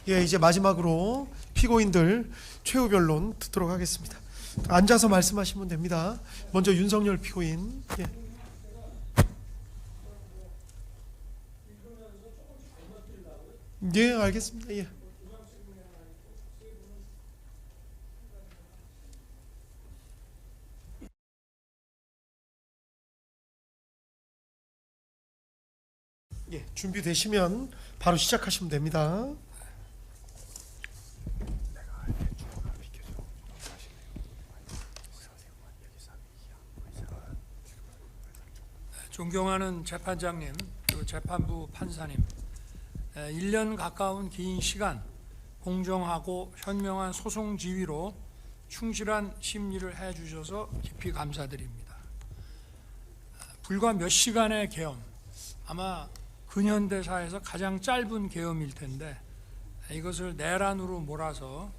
예, 이제 마지막으로 피고인들 최후 변론 듣도록 하겠습니다. 앉아서 말씀하시면 됩니다. 먼저 윤석열 피고인. 예. 예, 알겠습니다. 예. 예, 준비되시면 바로 시작하시면 됩니다. 존경하는 재판장님, 그리고 재판부 판사님, 1년 가까운 긴 시간 공정하고 현명한 소송 지휘로 충실한 심리를 해주셔서 깊이 감사드립니다. 불과 몇 시간의 계엄, 아마 근현대사에서 가장 짧은 계엄일 텐데 이것을 내란으로 몰아서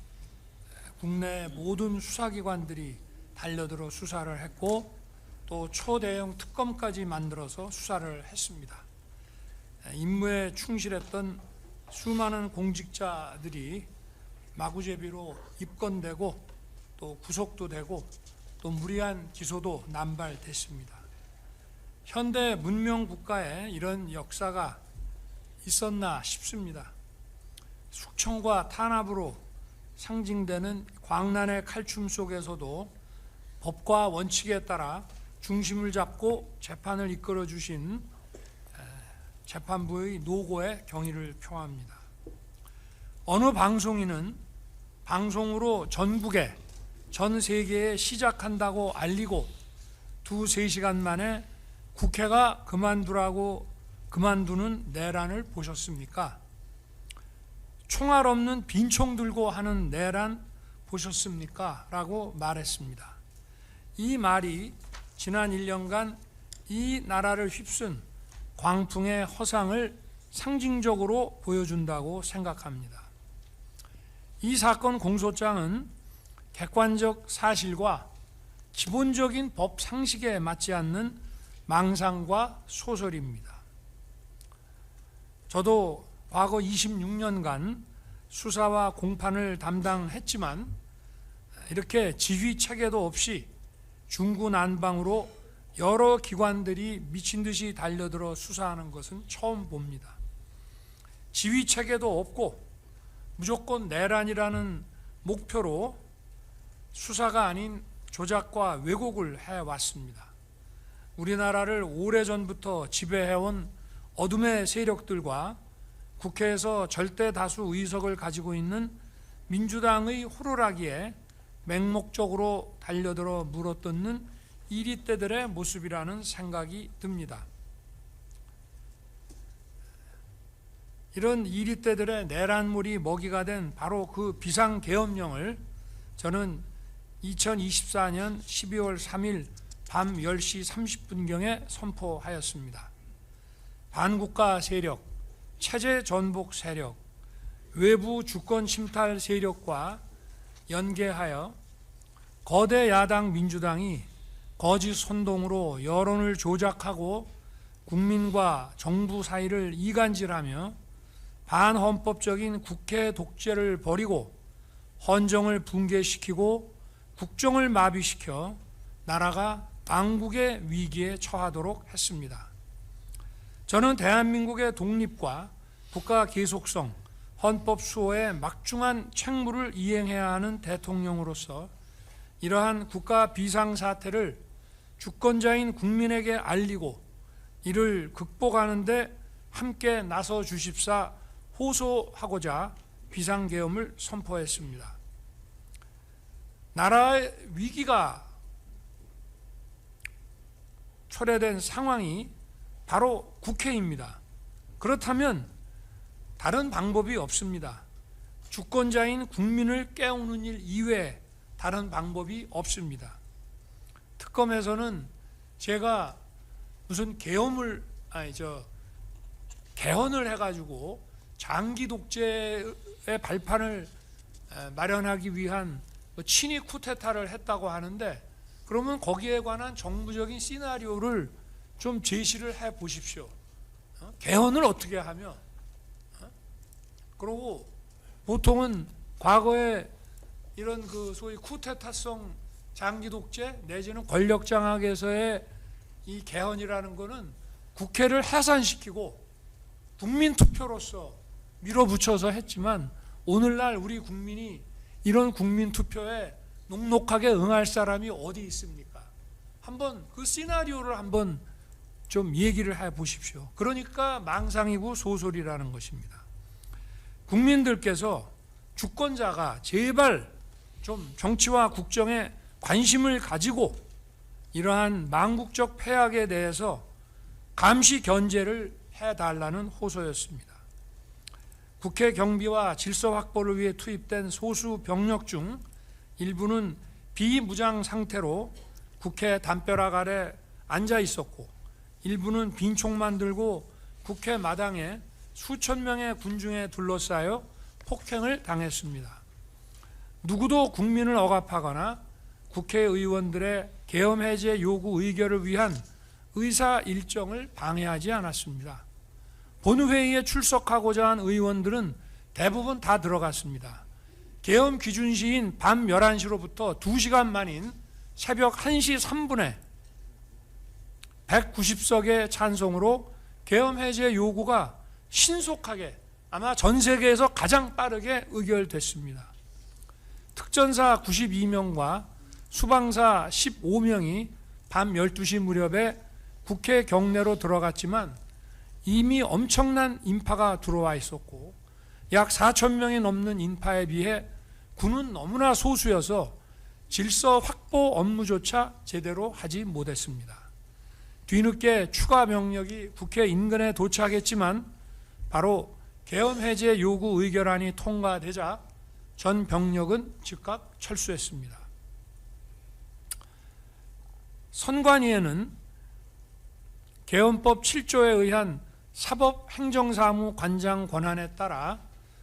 국내 모든 수사기관들이 달려들어 수사를 했고 또 초대형 특검까지 만들어서 수사를 했습니다. 임무에 충실했던 수많은 공직자들이 마구제비로 입건되고 또 구속도 되고 또 무리한 기소도 남발됐습니다. 현대 문명 국가에 이런 역사가 있었나 싶습니다. 숙청과 탄압으로 상징되는 광란의 칼춤 속에서도 법과 원칙에 따라 중심을 잡고 재판을 이끌어 주신 재판부의 노고에 경의를 표합니다. 어느 방송인은 방송으로 전국에 전 세계에 시작한다고 알리고 2-3시간 만에 국회가 그만두는 내란을 보셨습니까? 총알 없는 빈총 들고 하는 내란 보셨습니까? 라고 말했습니다. 이 말이 지난 1년간 이 나라를 휩쓴 광풍의 허상을 상징적으로 보여준다고 생각합니다. 이 사건 공소장은 객관적 사실과 기본적인 법 상식에 맞지 않는 망상과 소설입니다. 저도 과거 26년간 수사와 공판을 담당했지만 이렇게 지휘 체계도 없이 중구난방으로 여러 기관들이 미친 듯이 달려들어 수사하는 것은 처음 봅니다. 지휘 체계도 없고 무조건 내란이라는 목표로 수사가 아닌 조작과 왜곡을 해왔습니다. 우리나라를 오래전부터 지배해온 어둠의 세력들과 국회에서 절대 다수 의석을 가지고 있는 민주당의 호루라기에 맹목적으로 달려들어 물어뜯는 이리떼들의 모습이라는 생각이 듭니다. 이런 이리떼들의 내란물이 먹이가 된 바로 그 비상계엄령을 저는 2024년 12월 3일 밤 10시 30분경에 선포하였습니다. 반국가 세력, 체제 전복 세력, 외부 주권 침탈 세력과 연계하여 거대 야당 민주당이 거짓 선동으로 여론을 조작하고 국민과 정부 사이를 이간질하며 반헌법적인 국회 독재를 벌이고 헌정을 붕괴시키고 국정을 마비시켜 나라가 망국의 위기에 처하도록 했습니다. 저는 대한민국의 독립과 국가 계속성, 헌법 수호에 막중한 책무를 이행해야 하는 대통령으로서 이러한 국가 비상사태를 주권자인 국민에게 알리고 이를 극복하는 데 함께 나서 주십사 호소하고자 비상계엄을 선포했습니다. 나라의 위기가 초래된 상황이 바로 국회입니다. 그렇다면 다른 방법이 없습니다. 주권자인 국민을 깨우는 일 이외에 다른 방법이 없습니다. 특검에서는 제가 무슨 개헌을 해가지고 장기 독재의 발판을 마련하기 위한 친위 쿠데타를 했다고 하는데 그러면 거기에 관한 정부적인 시나리오를 좀 제시를 해 보십시오. 개헌을 어떻게 하며 그리고 보통은 과거에 이런 그 소위 쿠데타성 장기 독재 내지는 권력 장악에서의 이 개헌이라는 거는 국회를 해산시키고 국민 투표로서 밀어붙여서 했지만 오늘날 우리 국민이 이런 국민 투표에 녹록하게 응할 사람이 어디 있습니까? 한번 그 시나리오를 한번 좀 얘기를 해 보십시오. 그러니까 망상이고 소설이라는 것입니다. 국민들께서 주권자가 제발 좀 정치와 국정에 관심을 가지고 이러한 망국적 폐악에 대해서 감시 견제를 해달라는 호소였습니다. 국회 경비와 질서 확보를 위해 투입된 소수 병력 중 일부는 비무장 상태로 국회 담벼락 아래 앉아 있었고 일부는 빈총만 들고 국회 마당에 수천 명의 군중에 둘러싸여 폭행을 당했습니다. 누구도 국민을 억압하거나 국회의원들의 계엄 해제 요구 의결을 위한 의사 일정을 방해하지 않았습니다. 본회의에 출석하고자 한 의원들은 대부분 다 들어갔습니다. 계엄 기준 시인 밤 11시로부터 2시간 만인 새벽 1시 3분에 190석의 찬성으로 계엄 해제 요구가 신속하게 아마 전 세계에서 가장 빠르게 의결됐습니다. 특전사 92명과 수방사 15명이 밤 12시 무렵에 국회 경내로 들어갔지만 이미 엄청난 인파가 들어와 있었고 약 4천 명이 넘는 인파에 비해 군은 너무나 소수여서 질서 확보 업무조차 제대로 하지 못했습니다. 뒤늦게 추가 병력이 국회 인근에 도착했지만 바로 계엄 해제 요구 의결안이 통과되자 전 병력은 즉각 철수했습니다. 선관위에는 계엄법 7조에 의한 사법행정사무관장 권한에 따라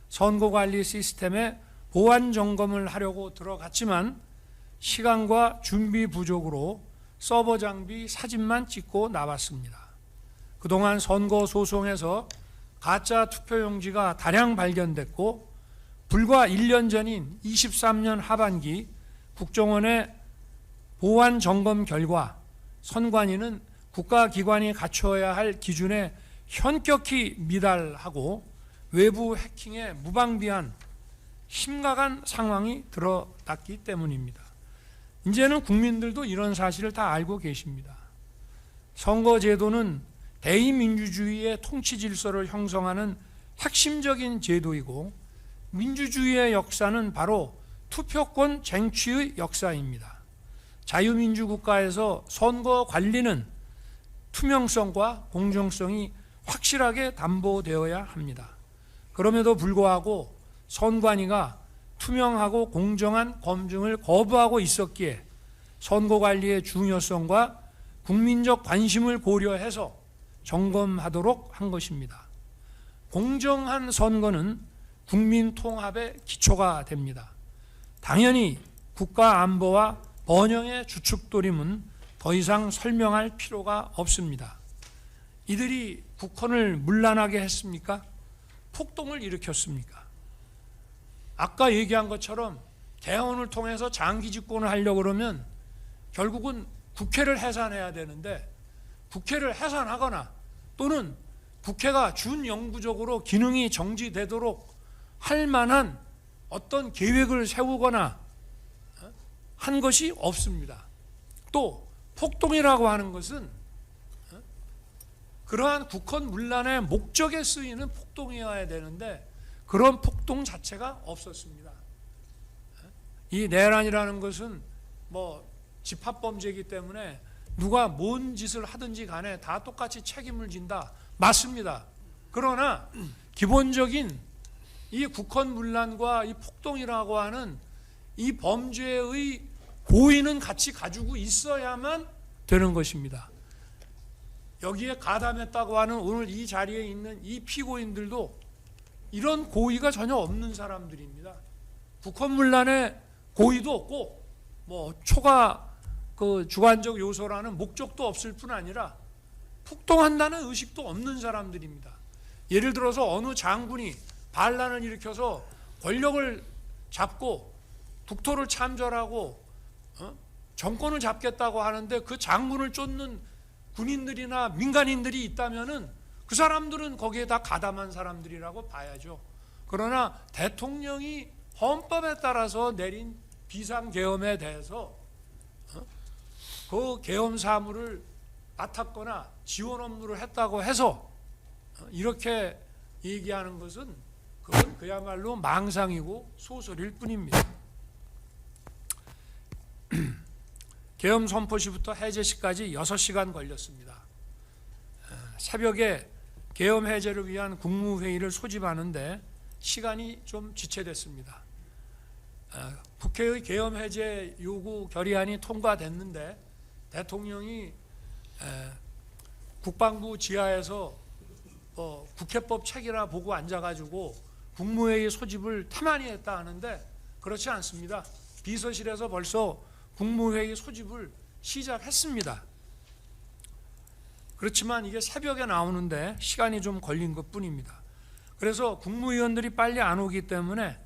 선거관리 시스템의 보안 점검을 하려고 들어갔지만 시간과 준비 부족으로 서버 장비 사진만 찍고 나왔습니다. 그동안 선거 소송에서 가짜 투표용지가 다량 발견됐고 불과 1년 전인 23년 하반기 국정원의 보안 점검 결과 선관위는 국가기관이 갖춰야 할 기준에 현격히 미달하고 외부 해킹에 무방비한 심각한 상황이 드러났기 때문입니다. 이제는 국민들도 이런 사실을 다 알고 계십니다. 선거제도는 대의민주주의의 통치 질서를 형성하는 핵심적인 제도이고 민주주의의 역사는 바로 투표권 쟁취의 역사입니다. 자유민주국가에서 선거 관리는 투명성과 공정성이 확실하게 담보되어야 합니다. 그럼에도 불구하고 선관위가 투명하고 공정한 검증을 거부하고 있었기에 선거관리의 중요성과 국민적 관심을 고려해서 점검하도록 한 것입니다. 공정한 선거는 국민 통합의 기초가 됩니다. 당연히 국가 안보와 번영의 주축도림은 더 이상 설명할 필요가 없습니다. 이들이 국헌을 문란하게 했습니까? 폭동을 일으켰습니까? 아까 얘기한 것처럼 개헌을 통해서 장기 집권을 하려고 그러면 결국은 국회를 해산해야 되는데 국회를 해산하거나 또는 국회가 준영구적으로 기능이 정지되도록 할 만한 어떤 계획을 세우거나 한 것이 없습니다. 또 폭동이라고 하는 것은 그러한 국헌 문란의 목적에 쓰이는 폭동이어야 되는데 그런 폭동 자체가 없었습니다. 이 내란이라는 것은 뭐 집합범죄이기 때문에 누가 뭔 짓을 하든지 간에 다 똑같이 책임을 진다. 맞습니다. 그러나 기본적인 이 국헌 문란과 이 폭동이라고 하는 이 범죄의 고의는 같이 가지고 있어야만 되는 것입니다. 여기에 가담했다고 하는 오늘 이 자리에 있는 이 피고인들도 이런 고의가 전혀 없는 사람들입니다. 국헌문란에 고의도 없고 뭐 초과 그 주관적 요소라는 목적도 없을 뿐 아니라 폭동한다는 의식도 없는 사람들입니다. 예를 들어서 어느 장군이 반란을 일으켜서 권력을 잡고 국토를 참전하고 정권을 잡겠다고 하는데 그 장군을 쫓는 군인들이나 민간인들이 있다면은 그 사람들은 거기에 다 가담한 사람들이라고 봐야죠. 그러나 대통령이 헌법에 따라서 내린 비상계엄에 대해서 그 계엄 사무를 맡았거나 지원 업무를 했다고 해서 이렇게 얘기하는 것은 그건 그야말로 망상이고 소설일 뿐입니다. 계엄 선포 시부터 해제 시까지 6시간 걸렸습니다. 새벽에 계엄 해제를 위한 국무회의를 소집하는데 시간이 좀 지체됐습니다. 국회의 계엄 해제 요구 결의안이 통과됐는데 대통령이 국방부 지하에서 국회법 책이나 보고 앉아가지고 국무회의 소집을 태만히 했다 하는데 그렇지 않습니다. 비서실에서 벌써 국무회의 소집을 시작했습니다. 그렇지만 이게 새벽에 나오는데 시간이 좀 걸린 것뿐입니다. 그래서 국무위원들이 빨리 안 오기 때문에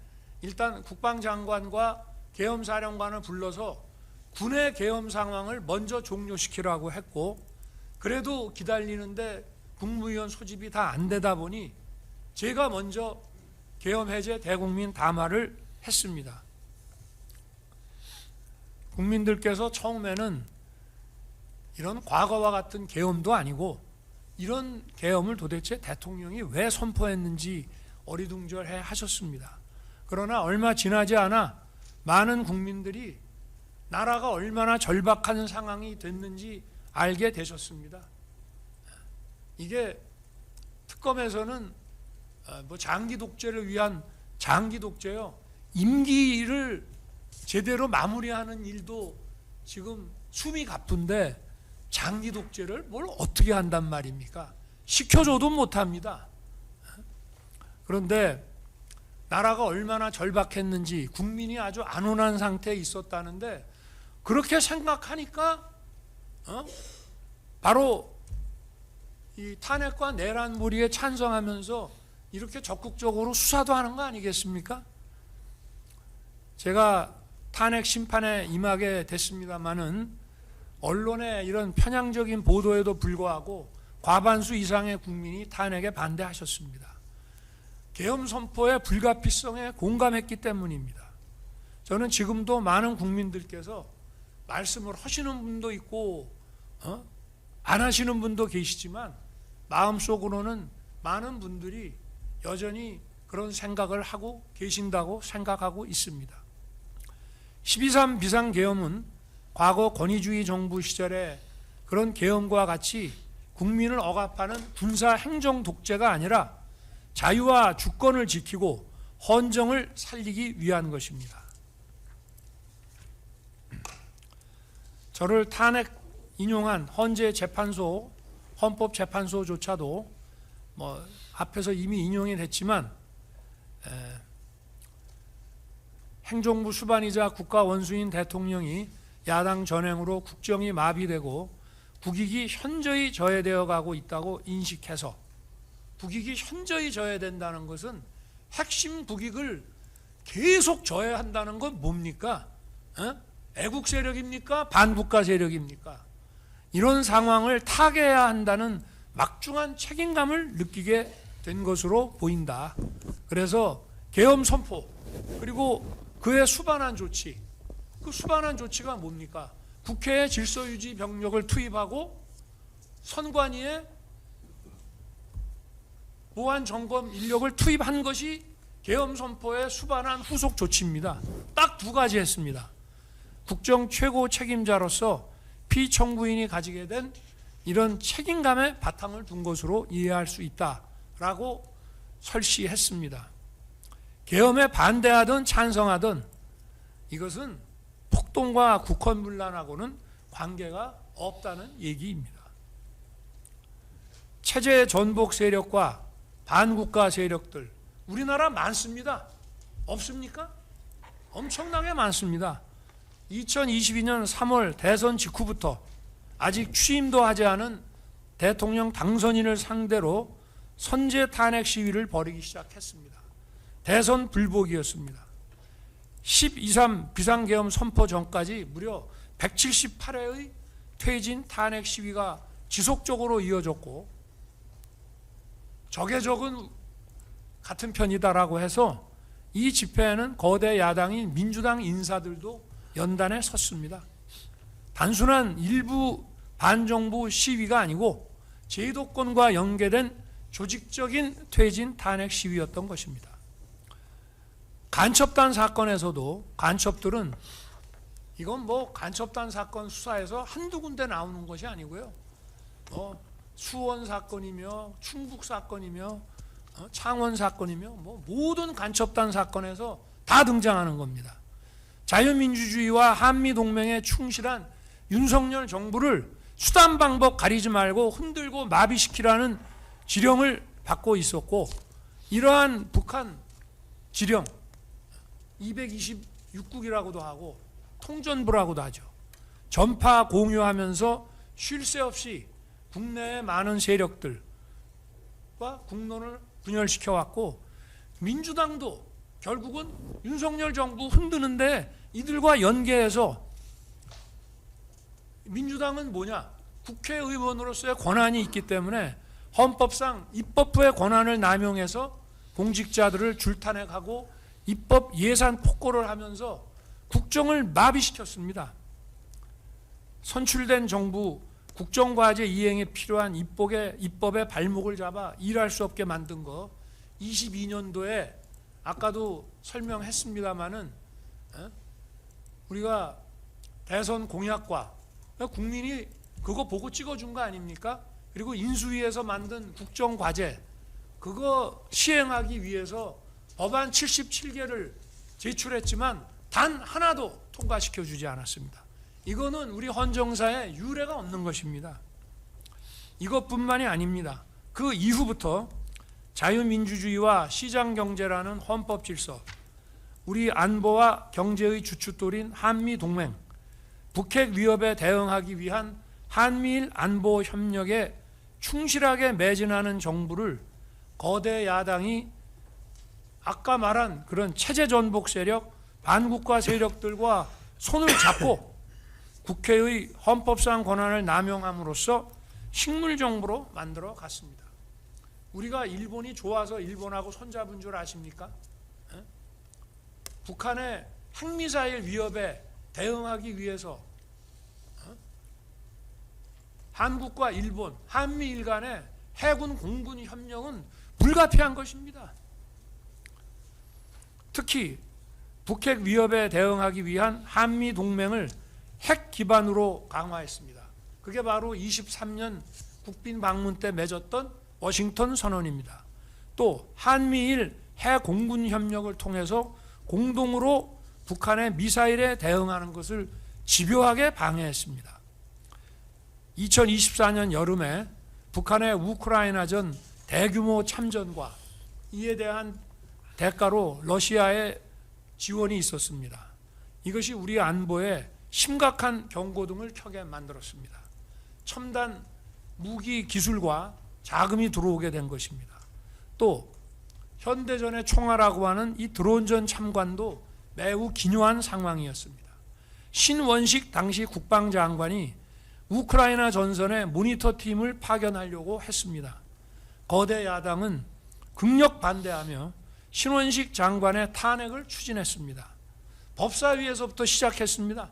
일단 국방장관과 계엄사령관을 불러서 군의 계엄 상황을 먼저 종료시키라고 했고, 그래도 기다리는데 국무위원 소집이 다 안 되다 보니 제가 먼저 계엄 해제 대국민 담화를 했습니다. 국민들께서 처음에는 이런 과거와 같은 계엄도 아니고 이런 계엄을 도대체 대통령이 왜 선포했는지 어리둥절해 하셨습니다. 그러나 얼마 지나지 않아 많은 국민들이 나라가 얼마나 절박한 상황이 됐는지 알게 되셨습니다. 이게 특검에서는 장기 독재를 위한 장기 독재요, 임기를 제대로 마무리하는 일도 지금 숨이 가쁜데 장기 독재를 뭘 어떻게 한단 말입니까? 시켜줘도 못합니다. 그런데 나라가 얼마나 절박했는지 국민이 아주 안온한 상태에 있었다는데 그렇게 생각하니까 바로 이 탄핵과 내란 무리에 찬성하면서 이렇게 적극적으로 수사도 하는 거 아니겠습니까? 제가 탄핵 심판에 임하게 됐습니다마는 언론의 이런 편향적인 보도에도 불구하고 과반수 이상의 국민이 탄핵에 반대하셨습니다. 계엄 선포의 불가피성에 공감했기 때문입니다. 저는 지금도 많은 국민들께서 말씀을 하시는 분도 있고 안 하시는 분도 계시지만 마음속으로는 많은 분들이 여전히 그런 생각을 하고 계신다고 생각하고 있습니다. 12.3 비상계엄은 과거 권위주의 정부 시절에 그런 계엄과 같이 국민을 억압하는 군사 행정 독재가 아니라 자유와 주권을 지키고 헌정을 살리기 위한 것입니다. 저를 탄핵 인용한 헌재 재판소, 헌법재판소조차도 앞에서 이미 인용이 됐지만 행정부 수반이자 국가 원수인 대통령이 야당 전횡으로 국정이 마비되고 국익이 현저히 저해되어 가고 있다고 인식해서, 국익이 현저히 저해된다는 것은 핵심 국익을 계속 저해한다는 건 뭡니까? 애국 세력입니까? 반국가 세력입니까? 이런 상황을 타개해야 한다는 막중한 책임감을 느끼게 된 것으로 보인다. 그래서 계엄 선포, 그리고 그에 수반한 조치, 그 수반한 조치가 뭡니까? 국회에 질서유지 병력을 투입하고 선관위에 보안 점검 인력을 투입한 것이 계엄 선포에 수반한 후속 조치입니다. 딱 두 가지 했습니다. 국정 최고 책임자로서 피청구인이 가지게 된 이런 책임감에 바탕을 둔 것으로 이해할 수 있다라고 설시했습니다. 계엄에 반대하든 찬성하든 이것은 폭동과 국헌문란하고는 관계가 없다는 얘기입니다. 체제 전복 세력과 반국가 세력들, 우리나라 많습니다. 없습니까? 엄청나게 많습니다. 2022년 3월 대선 직후부터 아직 취임도 하지 않은 대통령 당선인을 상대로 선제 탄핵 시위를 벌이기 시작했습니다. 대선 불복이었습니다. 12.3 비상계엄 선포 전까지 무려 178회의 퇴진 탄핵 시위가 지속적으로 이어졌고, 적의 적은 같은 편이다라고 해서 이 집회에는 거대 야당인 민주당 인사들도 연단에 섰습니다. 단순한 일부 반정부 시위가 아니고 제도권과 연계된 조직적인 퇴진 탄핵 시위였던 것입니다. 간첩단 사건에서도 간첩들은, 이건 뭐 간첩단 사건 수사에서 한두 군데 나오는 것이 아니고요, 수원 사건이며 충북 사건이며 창원 사건이며 뭐 모든 간첩단 사건에서 다 등장하는 겁니다. 자유민주주의와 한미동맹에 충실한 윤석열 정부를 수단 방법 가리지 말고 흔들고 마비시키라는 지령을 받고 있었고, 이러한 북한 지령 226국이라고도 하고 통전부라고도 하죠. 전파 공유하면서 쉴 새 없이 국내의 많은 세력들과 국론을 분열시켜 왔고, 민주당도 결국은 윤석열 정부 흔드는데 이들과 연계해서, 민주당은 뭐냐? 국회의원으로서의 권한이 있기 때문에 헌법상 입법부의 권한을 남용해서 공직자들을 줄탄핵하고 입법 예산 폭거를 하면서 국정을 마비시켰습니다. 선출된 정부 국정과제 이행에 필요한 입법의 발목을 잡아 일할 수 없게 만든 거, 22년도에 아까도 설명했습니다마는 우리가 대선 공약과 국민이 그거 보고 찍어준 거 아닙니까? 그리고 인수위에서 만든 국정과제, 그거 시행하기 위해서 법안 77개를 제출했지만 단 하나도 통과시켜주지 않았습니다. 이거는 우리 헌정사에 유례가 없는 것입니다. 이것뿐만이 아닙니다. 그 이후부터 자유민주주의와 시장경제라는 헌법 질서, 우리 안보와 경제의 주춧돌인 한미동맹, 북핵 위협에 대응하기 위한 한미일 안보 협력에 충실하게 매진하는 정부를 거대 야당이 아까 말한 그런 체제 전복 세력, 반국가 세력들과 손을 잡고 국회의 헌법상 권한을 남용함으로써 식물정부로 만들어 갔습니다. 우리가 일본이 좋아서 일본하고 손잡은 줄 아십니까? 북한의 핵미사일 위협에 대응하기 위해서 한국과 일본, 한미일 간의 해군 공군 협력은 불가피한 것입니다. 특히 북핵 위협에 대응하기 위한 한미 동맹을 핵 기반으로 강화했습니다. 그게 바로 23년 국빈 방문 때 맺었던 워싱턴 선언입니다. 또 한미일 해공군 협력을 통해서 공동으로 북한의 미사일에 대응하는 것을 집요하게 방해했습니다. 2024년 여름에 북한의 우크라이나전 대규모 참전과 이에 대한 대가로 러시아의 지원이 있었습니다. 이것이 우리 안보에 심각한 경고등을 켜게 만들었습니다. 첨단 무기 기술과 자금이 들어오게 된 것입니다. 또 현대전의 총알라고 하는 이 드론전 참관도 매우 기묘한 상황이었습니다. 신원식 당시 국방장관이 우크라이나 전선에 모니터 팀을 파견하려고 했습니다. 거대 야당은 극력 반대하며 신원식 장관의 탄핵을 추진했습니다. 법사위에서부터 시작했습니다.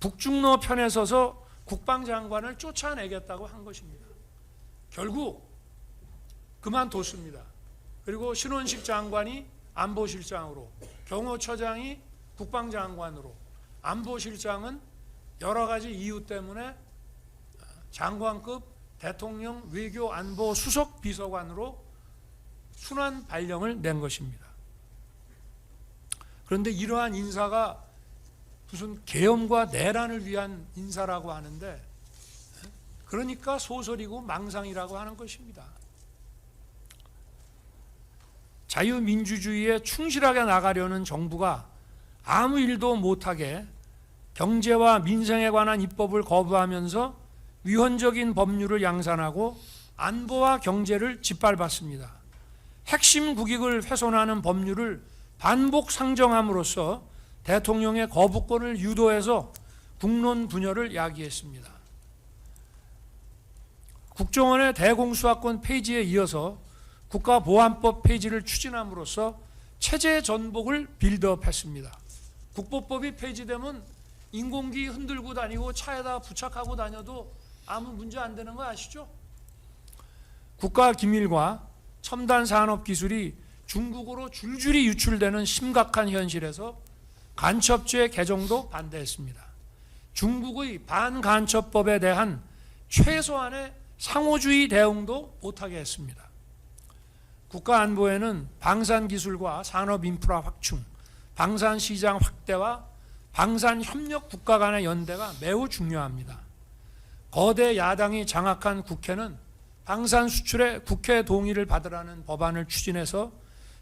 북중러 편에 서서 국방장관을 쫓아내겠다고 한 것입니다. 결국 그만뒀습니다. 그리고 신원식 장관이 안보실장으로, 경호처장이 국방장관으로, 안보실장은 여러 가지 이유 때문에 장관급 대통령 외교안보 수석 비서관으로 순환 발령을 낸 것입니다. 그런데 이러한 인사가 무슨 계엄과 내란을 위한 인사라고 하는데, 그러니까 소설이고 망상이라고 하는 것입니다. 자유민주주의에 충실하게 나가려는 정부가 아무 일도 못하게 경제와 민생에 관한 입법을 거부하면서 위헌적인 법률을 양산하고 안보와 경제를 짓밟았습니다. 핵심 국익을 훼손하는 법률을 반복 상정함으로써 대통령의 거부권을 유도해서 국론 분열을 야기했습니다. 국정원의 대공수사권 폐지에 이어서 국가보안법 폐지를 추진함으로써 체제 전복을 빌드업했습니다. 국보법이 폐지되면 인공기 흔들고 다니고 차에다 부착하고 다녀도 아무 문제 안 되는 거 아시죠? 국가기밀과 첨단 산업 기술이 중국으로 줄줄이 유출되는 심각한 현실에서 간첩죄 개정도 반대했습니다. 중국의 반간첩법에 대한 최소한의 상호주의 대응도 못하게 했습니다. 국가안보에는 방산기술과 산업인프라 확충, 방산시장 확대와 방산협력 국가 간의 연대가 매우 중요합니다. 거대 야당이 장악한 국회는 방산 수출에 국회 동의를 받으라는 법안을 추진해서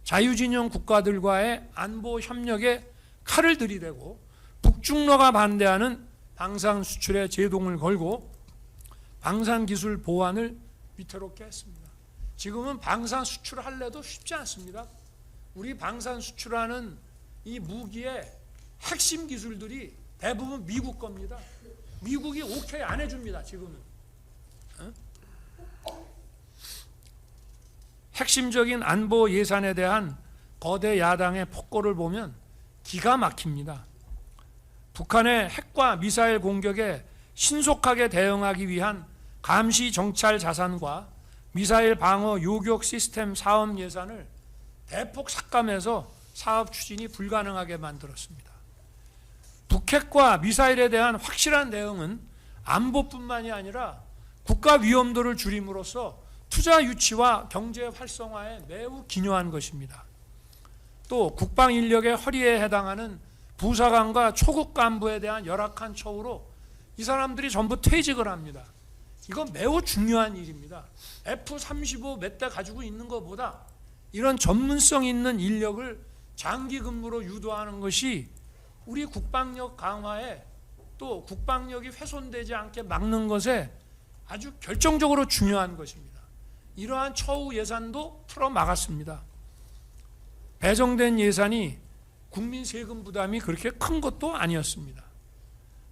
자유진영 국가들과의 안보 협력에 칼을 들이대고 북중러가 반대하는 방산 수출에 제동을 걸고 방산기술 보완을 위태롭게 했습니다. 지금은 방산 수출할래도 쉽지 않습니다. 우리 방산 수출하는 이 무기의 핵심 기술들이 대부분 미국 겁니다. 미국이 오케이 안 해줍니다. 지금은. 핵심적인 안보 예산에 대한 거대 야당의 폭거를 보면 기가 막힙니다. 북한의 핵과 미사일 공격에 신속하게 대응하기 위한 감시 정찰 자산과 미사일 방어 요격 시스템 사업 예산을 대폭 삭감해서 사업 추진이 불가능하게 만들었습니다. 북핵과 미사일에 대한 확실한 대응은 안보뿐만이 아니라 국가 위험도를 줄임으로써 투자 유치와 경제 활성화에 매우 기여한 것입니다. 또 국방 인력의 허리에 해당하는 부사관과 초급 간부에 대한 열악한 처우로 이 사람들이 전부 퇴직을 합니다. 이건 매우 중요한 일입니다. F-35 몇 대 가지고 있는 것보다 이런 전문성 있는 인력을 장기 근무로 유도하는 것이 우리 국방력 강화에 또 국방력이 훼손되지 않게 막는 것에 아주 결정적으로 중요한 것입니다. 이러한 처우 예산도 풀어 막았습니다. 배정된 예산이 국민 세금 부담이 그렇게 큰 것도 아니었습니다.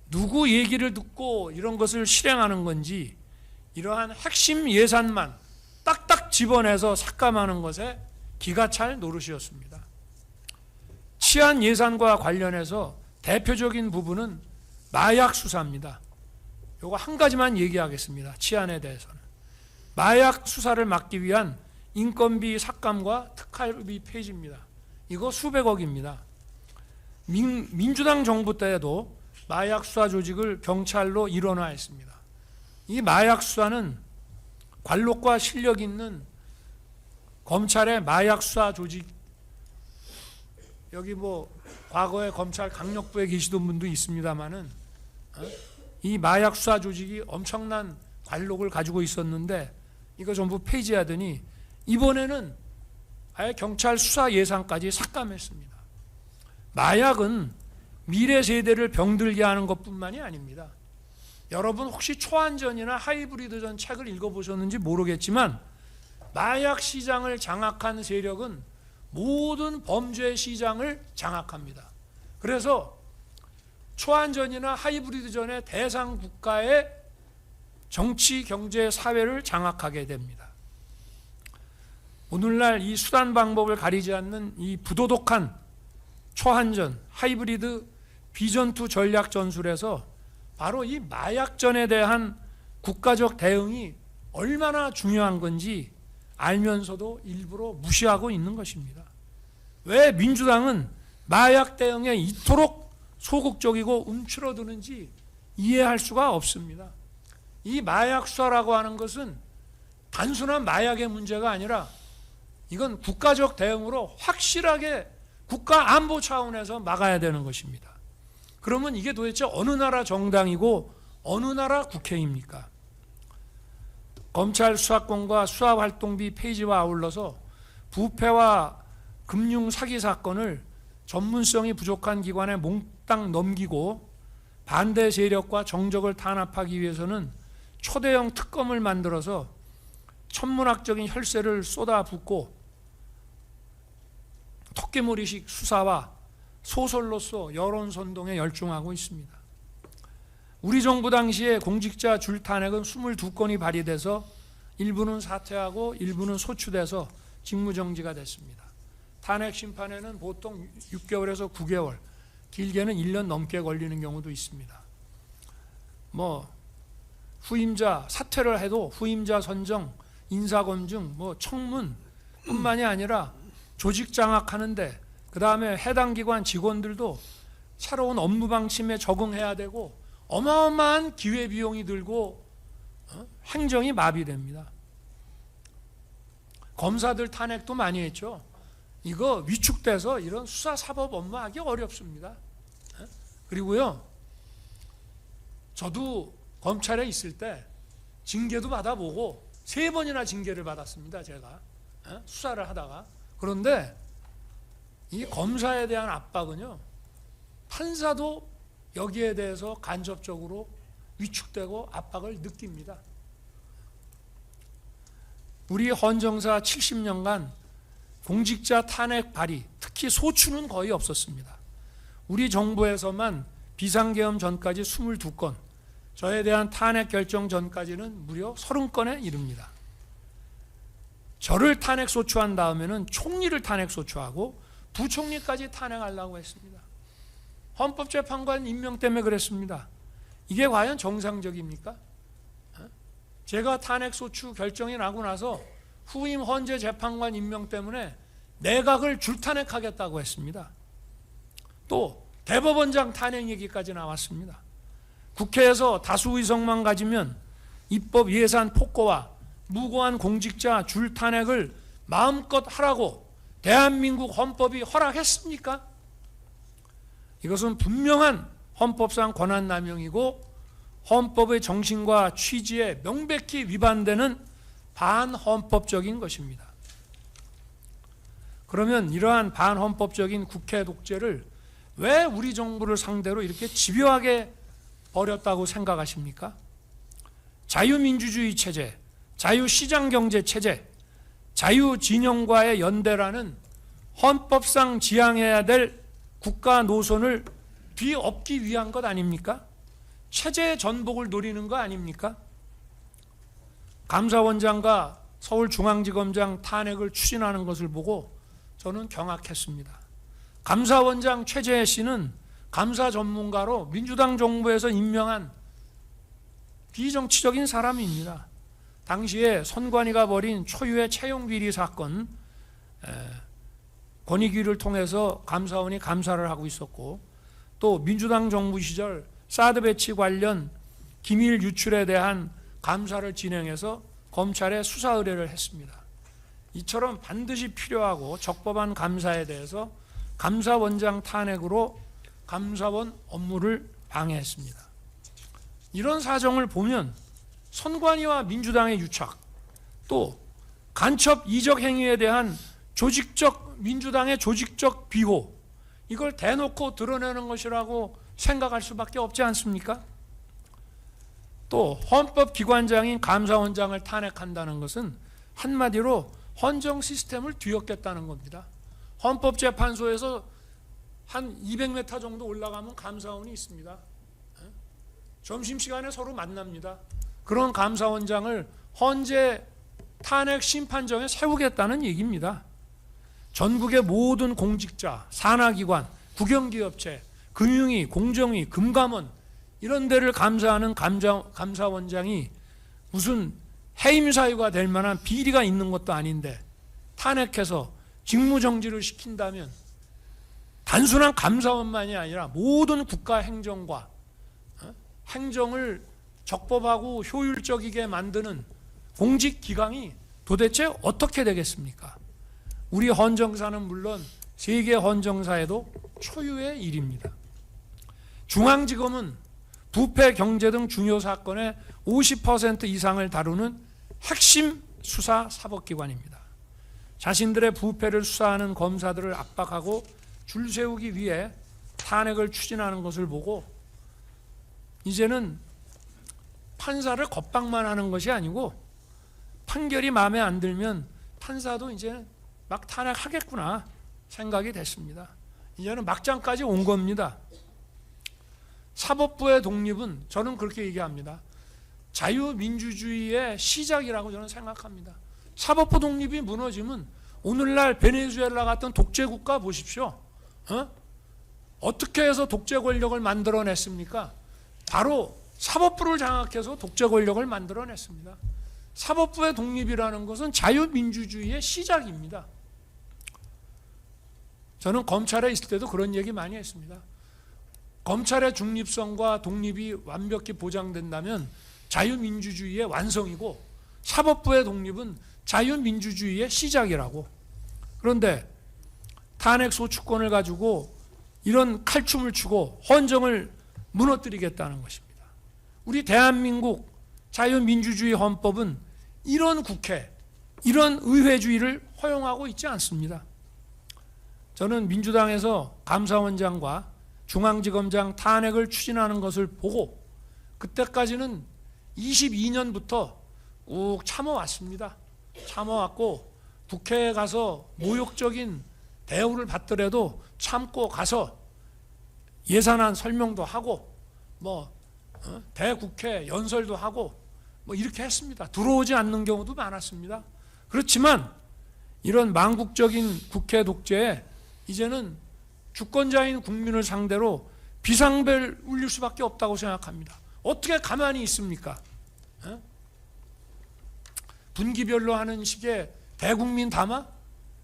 누구 얘기를 듣고 이런 것을 실행하는 건지 이러한 핵심 예산만 딱딱 집어내서 삭감하는 것에 기가 찰 노릇이었습니다. 치안 예산과 관련해서 대표적인 부분은 마약 수사입니다. 이거 한 가지만 얘기하겠습니다. 치안에 대해서는. 마약 수사를 막기 위한 인건비 삭감과 특활비 폐지입니다. 이거 수백억입니다. 민주당 정부 때에도 마약 수사 조직을 경찰로 일원화했습니다. 이 마약 수사는 관록과 실력 있는 검찰의 마약 수사 조직, 여기 뭐 과거에 검찰 강력부에 계시던 분도 있습니다만은 이 마약 수사 조직이 엄청난 관록을 가지고 있었는데 이거 전부 폐지하더니 이번에는 아예 경찰 수사 예산까지 삭감했습니다. 마약은 미래 세대를 병들게 하는 것뿐만이 아닙니다. 여러분 혹시 초안전이나 하이브리드전 책을 읽어보셨는지 모르겠지만 마약 시장을 장악한 세력은 모든 범죄 시장을 장악합니다. 그래서 초안전이나 하이브리드전의 대상 국가의 정치, 경제, 사회를 장악하게 됩니다. 오늘날 이 수단 방법을 가리지 않는 이 부도덕한 초안전, 하이브리드, 비전투 전략 전술에서 바로 이 마약전에 대한 국가적 대응이 얼마나 중요한 건지 알면서도 일부러 무시하고 있는 것입니다. 왜 민주당은 마약 대응에 이토록 소극적이고 움츠러드는지 이해할 수가 없습니다. 이 마약 수사라고 하는 것은 단순한 마약의 문제가 아니라 이건 국가적 대응으로 확실하게 국가 안보 차원에서 막아야 되는 것입니다. 그러면 이게 도대체 어느 나라 정당이고 어느 나라 국회입니까? 검찰 수사권과 수사활동비 폐지와 아울러서 부패와 금융 사기 사건을 전문성이 부족한 기관에 몽땅 넘기고 반대 세력과 정적을 탄압하기 위해서는 초대형 특검을 만들어서 천문학적인 혈세를 쏟아붓고 토끼머리식 수사와 소설로서 여론 선동에 열중하고 있습니다. 우리 정부 당시에 공직자 줄 탄핵은 22건이 발의돼서 일부는 사퇴하고 일부는 소추돼서 직무정지가 됐습니다. 탄핵 심판에는 보통 6개월에서 9개월, 길게는 1년 넘게 걸리는 경우도 있습니다. 후임자 사퇴를 해도 후임자 선정, 인사검증, 청문뿐만이 아니라 조직 장악하는데, 그 다음에 해당 기관 직원들도 새로운 업무 방침에 적응해야 되고 어마어마한 기회비용이 들고 행정이 마비됩니다. 검사들 탄핵도 많이 했죠. 이거 위축돼서 이런 수사사법 업무하기 어렵습니다. 그리고요, 저도 검찰에 있을 때 징계도 받아보고 3번이나 징계를 받았습니다. 제가 수사를 하다가. 그런데 이 검사에 대한 압박은요, 판사도 여기에 대해서 간접적으로 위축되고 압박을 느낍니다. 우리 헌정사 70년간 공직자 탄핵 발의, 특히 소추는 거의 없었습니다. 우리 정부에서만 비상계엄 전까지 22건, 저에 대한 탄핵 결정 전까지는 무려 30건에 이릅니다. 저를 탄핵 소추한 다음에는 총리를 탄핵 소추하고 부총리까지 탄핵하려고 했습니다. 헌법재판관 임명 때문에 그랬습니다. 이게 과연 정상적입니까? 제가 탄핵 소추 결정이 나고 나서 후임 헌재 재판관 임명 때문에 내각을 줄탄핵하겠다고 했습니다. 또 대법원장 탄핵 얘기까지 나왔습니다. 국회에서 다수 의석만 가지면 입법 예산 폭거와 무고한 공직자 줄탄핵을 마음껏 하라고 대한민국 헌법이 허락했습니까? 이것은 분명한 헌법상 권한남용이고 헌법의 정신과 취지에 명백히 위반되는 반헌법적인 것입니다. 그러면 이러한 반헌법적인 국회 독재를 왜 우리 정부를 상대로 이렇게 집요하게 벌였다고 생각하십니까? 자유민주주의 체제, 자유시장경제 체제, 자유진영과의 연대라는 헌법상 지향해야 될 국가 노선을 뒤엎기 위한 것 아닙니까? 체제의 전복을 노리는 거 아닙니까? 감사원장과 서울중앙지검장 탄핵을 추진하는 것을 보고 저는 경악했습니다. 감사원장 최재해 씨는 감사 전문가로 민주당 정부에서 임명한 비정치적인 사람입니다. 당시에 선관위가 벌인 초유의 채용비리 사건, 권익위를 통해서 감사원이 감사를 하고 있었고, 또 민주당 정부 시절 사드 배치 관련 기밀 유출에 대한 감사를 진행해서 검찰에 수사 의뢰를 했습니다. 이처럼 반드시 필요하고 적법한 감사에 대해서 감사원장 탄핵으로 감사원 업무를 방해했습니다. 이런 사정을 보면 선관위와 민주당의 유착, 또 간첩 이적 행위에 대한 민주당의 조직적 비호, 이걸 대놓고 드러내는 것이라고 생각할 수밖에 없지 않습니까? 또 헌법기관장인 감사원장을 탄핵한다는 것은 한마디로 헌정 시스템을 뒤엎겠다는 겁니다. 헌법재판소에서 한 200m 정도 올라가면 감사원이 있습니다. 점심시간에 서로 만납니다. 그런 감사원장을 헌재 탄핵 심판정에 세우겠다는 얘기입니다. 전국의 모든 공직자, 산하기관, 국영기업체, 금융위, 공정위, 금감원 이런 데를 감사하는 감사원장이 무슨 해임 사유가 될 만한 비리가 있는 것도 아닌데 탄핵해서 직무정지를 시킨다면 단순한 감사원만이 아니라 모든 국가 행정과 행정을 적법하고 효율적이게 만드는 공직기강이 도대체 어떻게 되겠습니까? 우리 헌정사는 물론 세계 헌정사에도 초유의 일입니다. 중앙지검은 부패, 경제 등 중요 사건의 50% 이상을 다루는 핵심 수사 사법기관입니다. 자신들의 부패를 수사하는 검사들을 압박하고 줄 세우기 위해 탄핵을 추진하는 것을 보고 이제는 판사를 겁박만 하는 것이 아니고 판결이 마음에 안 들면 판사도 이제 막 탄핵하겠구나, 생각이 됐습니다. 이제는 막장까지 온 겁니다. 사법부의 독립은 저는 그렇게 얘기합니다. 자유민주주의의 시작이라고 저는 생각합니다. 사법부 독립이 무너지면 오늘날 베네수엘라 같은 독재국가 보십시오. 어떻게 해서 독재 권력을 만들어냈습니까? 바로 사법부를 장악해서 독재 권력을 만들어냈습니다. 사법부의 독립이라는 것은 자유민주주의의 시작입니다. 저는 검찰에 있을 때도 그런 얘기 많이 했습니다. 검찰의 중립성과 독립이 완벽히 보장된다면 자유민주주의의 완성이고 사법부의 독립은 자유민주주의의 시작이라고. 그런데 탄핵 소추권을 가지고 이런 칼춤을 추고 헌정을 무너뜨리겠다는 것입니다. 우리 대한민국 자유민주주의 헌법은 이런 국회, 이런 의회주의를 허용하고 있지 않습니다. 저는 민주당에서 감사원장과 중앙지검장 탄핵을 추진하는 것을 보고 그때까지는 22년부터 꾹 참아왔습니다. 참아왔고 국회에 가서 모욕적인 대우를 받더라도 참고 가서 예산안 설명도 하고 대국회 연설도 하고 이렇게 했습니다. 들어오지 않는 경우도 많았습니다. 그렇지만 이런 망국적인 국회 독재에 이제는 주권자인 국민을 상대로 비상벨 울릴 수밖에 없다고 생각합니다. 어떻게 가만히 있습니까? 분기별로 하는 식의 대국민 담화?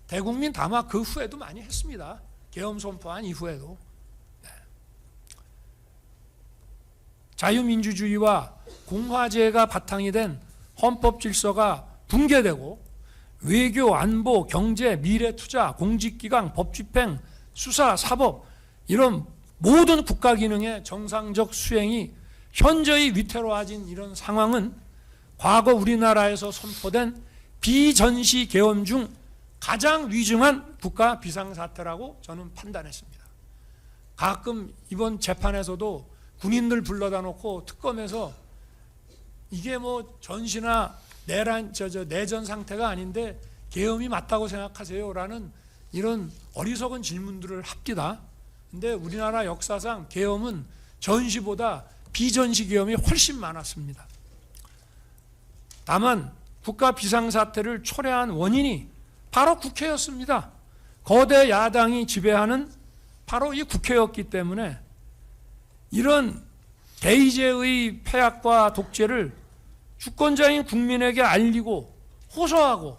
대국민 담화 그 후에도 많이 했습니다. 계엄 선포한 이후에도. 자유민주주의와 공화제가 바탕이 된 헌법 질서가 붕괴되고 외교, 안보, 경제, 미래투자, 공직기강, 법집행, 수사, 사법 이런 모든 국가 기능의 정상적 수행이 현저히 위태로워진 이런 상황은 과거 우리나라에서 선포된 비전시 계엄 중 가장 위중한 국가 비상사태라고 저는 판단했습니다. 가끔 이번 재판에서도 군인들 불러다 놓고 특검에서 이게 전시나 내전 상태가 아닌데 계엄이 맞다고 생각하세요? 라는 이런 어리석은 질문들을 합니다. 근데 우리나라 역사상 계엄은 전시보다 비전시 계엄이 훨씬 많았습니다. 다만 국가 비상사태를 초래한 원인이 바로 국회였습니다. 거대 야당이 지배하는 바로 이 국회였기 때문에 이런 대의제의 폐악과 독재를 주권자인 국민에게 알리고 호소하고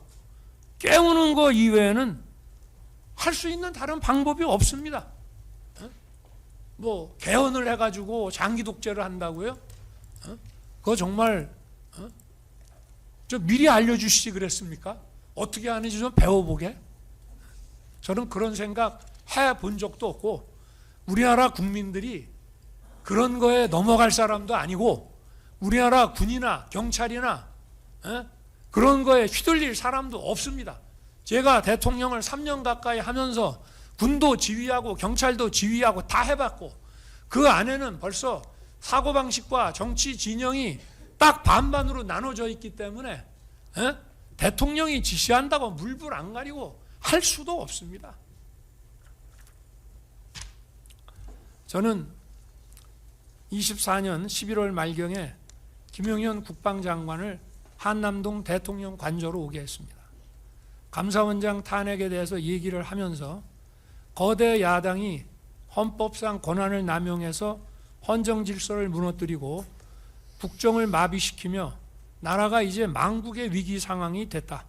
깨우는 것 이외에는 할 수 있는 다른 방법이 없습니다. 개헌을 해가지고 장기 독재를 한다고요? 그거 정말 좀 미리 알려주시지 그랬습니까? 어떻게 하는지 좀 배워보게. 저는 그런 생각 해본 적도 없고 우리나라 국민들이 그런 거에 넘어갈 사람도 아니고 우리나라 군이나 경찰이나 그런 거에 휘둘릴 사람도 없습니다. 제가 대통령을 3년 가까이 하면서 군도 지휘하고 경찰도 지휘하고 다 해봤고 그 안에는 벌써 사고방식과 정치 진영이 딱 반반으로 나눠져 있기 때문에 대통령이 지시한다고 물불 안 가리고 할 수도 없습니다. 저는 24년 11월 말경에 김용현 국방장관을 한남동 대통령 관저로 오게 했습니다. 감사원장 탄핵에 대해서 얘기를 하면서 거대 야당이 헌법상 권한을 남용해서 헌정 질서를 무너뜨리고 국정을 마비시키며 나라가 이제 망국의 위기 상황이 됐다.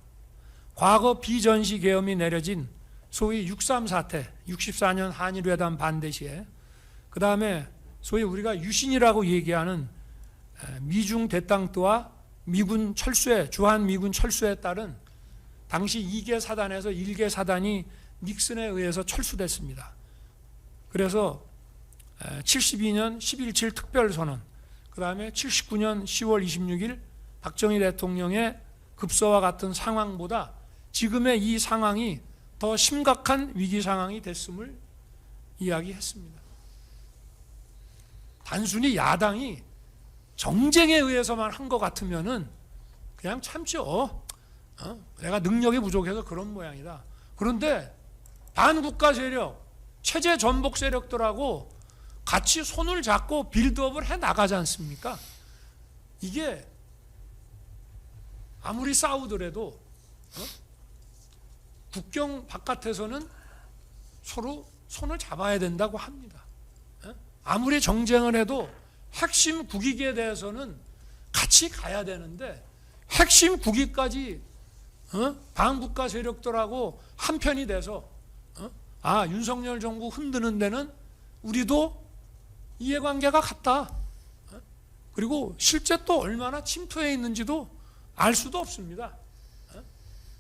과거 비전시 계엄이 내려진 소위 6.3 사태, 64년 한일회담 반대 시에 그 다음에 소위 우리가 유신이라고 얘기하는 미중 대땅뜨와 미군 철수에 주한미군 철수에 따른 당시 2개 사단에서 1개 사단이 닉슨에 의해서 철수됐습니다. 그래서 72년 11.7 특별선언, 그 다음에 79년 10월 26일 박정희 대통령의 급서와 같은 상황보다 지금의 이 상황이 더 심각한 위기 상황이 됐음을 이야기했습니다. 단순히 야당이 정쟁에 의해서만 한 것 같으면은 그냥 참죠. 내가 능력이 부족해서 그런 모양이다. 그런데 반국가 세력, 체제 전복 세력들하고 같이 손을 잡고 빌드업을 해 나가지 않습니까? 이게 아무리 싸우더라도 국경 바깥에서는 서로 손을 잡아야 된다고 합니다. 아무리 정쟁을 해도 핵심 국익에 대해서는 같이 가야 되는데 핵심 국익까지 반국가 세력들하고 한편이 돼서 윤석열 정부 흔드는 데는 우리도 이해관계가 같다. 그리고 실제 또 얼마나 침투해 있는지도 알 수도 없습니다.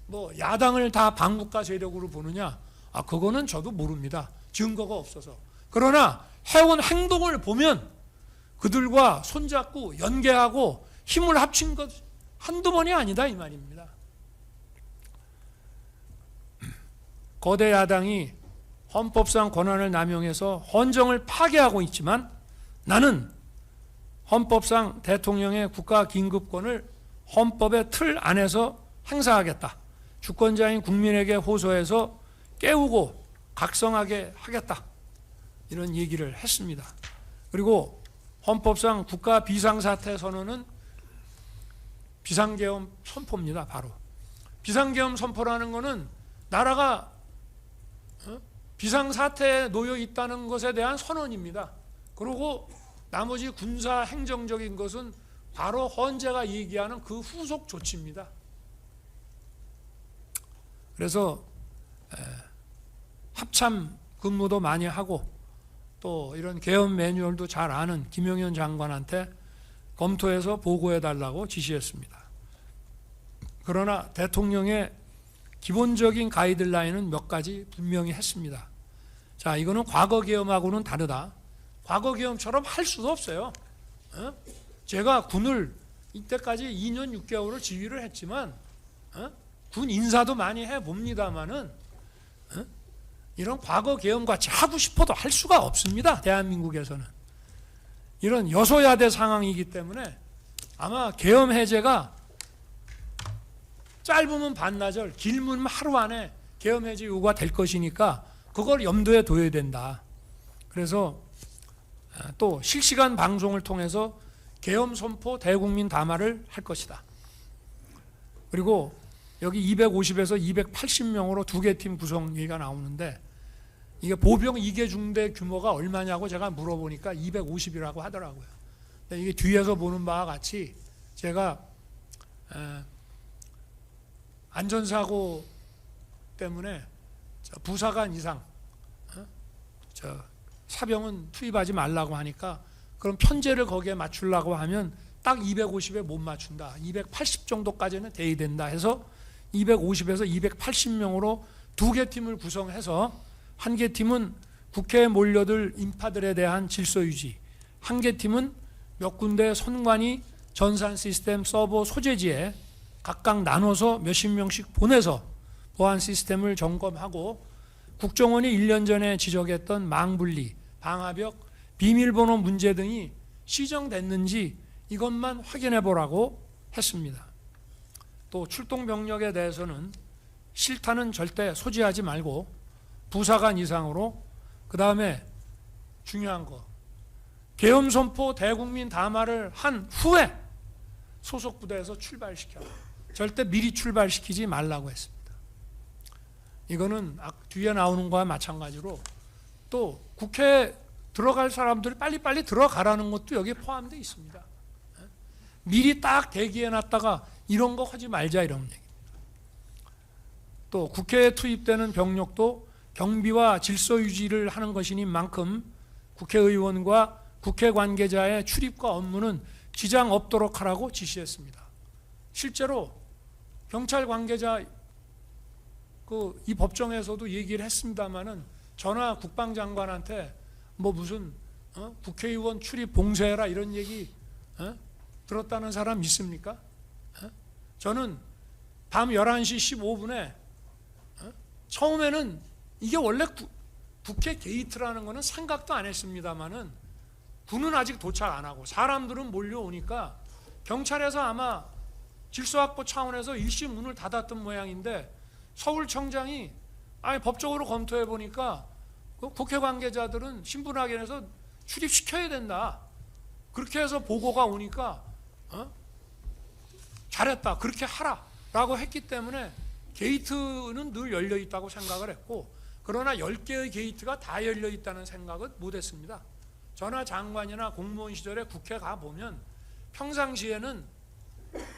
뭐 야당을 다 반국가 세력으로 보느냐? 그거는 저도 모릅니다. 증거가 없어서. 그러나 해온 행동을 보면 그들과 손잡고 연계하고 힘을 합친 것 한두 번이 아니다 이 말입니다. 거대 야당이 헌법상 권한을 남용해서 헌정을 파괴하고 있지만 나는 헌법상 대통령의 국가긴급권을 헌법의 틀 안에서 행사하겠다. 주권자인 국민에게 호소해서 깨우고 각성하게 하겠다. 이런 얘기를 했습니다. 그리고 헌법상 국가 비상사태 선언은 비상계엄 선포입니다. 바로 비상계엄 선포라는 것은 나라가 비상사태에 놓여 있다는 것에 대한 선언입니다. 그리고 나머지 군사 행정적인 것은 바로 헌재가 얘기하는 그 후속 조치입니다. 그래서 합참 근무도 많이 하고 또 이런 계엄 매뉴얼도 잘 아는 김용현 장관한테 검토해서 보고해달라고 지시했습니다. 그러나 대통령의 기본적인 가이드라인은 몇 가지 분명히 했습니다. 자, 이거는 과거 계엄하고는 다르다. 과거 계엄처럼 할 수도 없어요. 제가 군을 이때까지 2년 6개월을 지휘를 했지만 군 인사도 많이 해봅니다마는 이런 과거 계엄같이 하고 싶어도 할 수가 없습니다. 대한민국에서는. 이런 여소야대 상황이기 때문에 아마 계엄 해제가 짧으면 반나절, 길면 하루 안에 계엄 해제 요구가 될 것이니까 그걸 염두에 둬야 된다. 그래서 또 실시간 방송을 통해서 계엄 선포 대국민 담화를 할 것이다. 그리고 여기 250에서 280명으로 두 개 팀 구성 얘기가 나오는데 이게 보병 2개 중대 규모가 얼마냐고 제가 물어보니까 250이라고 하더라고요. 근데 이게 뒤에서 보는 바와 같이 제가 안전사고 때문에 부사관 이상 사병은 투입하지 말라고 하니까 그럼 편제를 거기에 맞추려고 하면 딱 250에 못 맞춘다. 280 정도까지는 돼야 된다 해서 250에서 280명으로 두 개 팀을 구성해서 한 개 팀은 국회에 몰려들 인파들에 대한 질서 유지, 한 개 팀은 몇 군데 선관위 전산 시스템 서버 소재지에 각각 나눠서 몇십 명씩 보내서 보안 시스템을 점검하고 국정원이 1년 전에 지적했던 망분리, 방화벽, 비밀번호 문제 등이 시정됐는지 이것만 확인해 보라고 했습니다. 또 출동 병력에 대해서는 실탄은 절대 소지하지 말고 부사관 이상으로, 그 다음에 중요한 거 계엄 선포 대국민 담화를 한 후에 소속 부대에서 출발시켜 절대 미리 출발시키지 말라고 했습니다. 이거는 뒤에 나오는 거와 마찬가지로 또 국회에 들어갈 사람들이 빨리빨리 들어가라는 것도 여기에 포함되어 있습니다. 미리 딱 대기해 놨다가 이런 거 하지 말자 이런 얘기입니다. 또 국회에 투입되는 병력도 경비와 질서 유지를 하는 것이니만큼 국회의원과 국회 관계자의 출입과 업무는 지장 없도록 하라고 지시했습니다. 실제로 경찰 관계자 이 법정에서도 얘기를 했습니다마는 전화 국방장관한테 뭐 무슨 국회의원 출입 봉쇄해라 이런 얘기 들었다는 사람 있습니까? 저는 밤 11시 15분에 처음에는 이게 원래 국회 게이트라는 거는 생각도 안 했습니다마는 군은 아직 도착 안 하고 사람들은 몰려오니까 경찰에서 아마 질서 확보 차원에서 일시 문을 닫았던 모양인데 서울청장이 아니 법적으로 검토해 보니까 그 국회 관계자들은 신분확인해서 출입시켜야 된다. 그렇게 해서 보고가 오니까 잘했다. 그렇게 하라라고 했기 때문에 게이트는 늘 열려 있다고 생각을 했고, 그러나 10개의 게이트가 다 열려 있다는 생각은 못 했습니다. 저나 장관이나 공무원 시절에 국회 가보면 평상시에는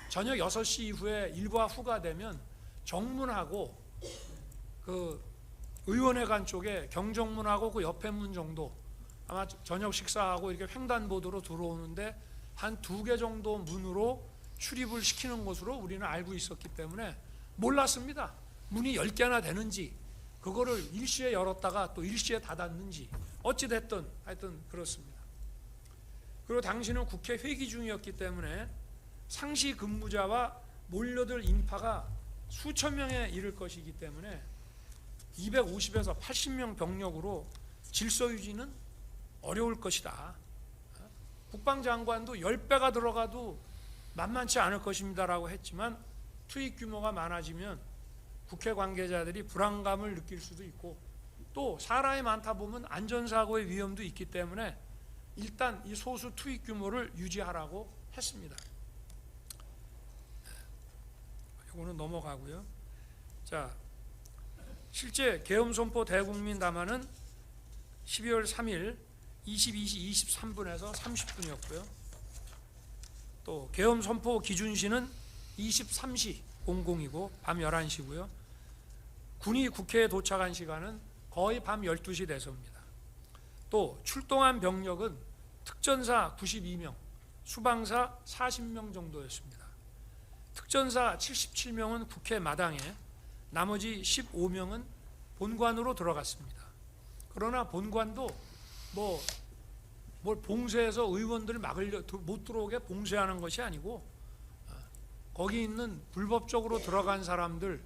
저녁 6시 이후에 일과 후가 되면 정문하고 그 의원회관 쪽에 경정문하고 그 옆에 문 정도, 아마 저녁 식사하고 이렇게 횡단보도로 들어오는데 한 2개 정도 문으로 출입을 시키는 것으로 우리는 알고 있었기 때문에 몰랐습니다. 문이 10개나 되는지, 그거를 일시에 열었다가 또 일시에 닫았는지, 어찌 됐든 하여튼 그렇습니다. 그리고 당시는 국회 회기 중이었기 때문에 상시 근무자와 몰려들 인파가 수천 명에 이를 것이기 때문에 250에서 80명 병력으로 질서 유지는 어려울 것이다. 국방장관도 10배가 들어가도 만만치 않을 것입니다라고 했지만, 투입 규모가 많아지면 국회 관계자들이 불안감을 느낄 수도 있고, 또 사람이 많다 보면 안전사고의 위험도 있기 때문에 일단 이 소수 투입 규모를 유지하라고 했습니다. 이거는 넘어가고요. 자, 실제 계엄선포 대국민 담화는 12월 3일 22시 23분에서 30분이었고요. 또 계엄선포 기준시는 23시 00이고 밤 11시고요. 군이 국회에 도착한 시간은 거의 밤 12시 돼서입니다. 또 출동한 병력은 특전사 92명, 수방사 40명 정도였습니다. 특전사 77명은 국회 마당에, 나머지 15명은 본관으로 들어갔습니다. 그러나 본관도 뭘 봉쇄해서 의원들을 못 들어오게 봉쇄하는 것이 아니고, 거기 있는 불법적으로 들어간 사람들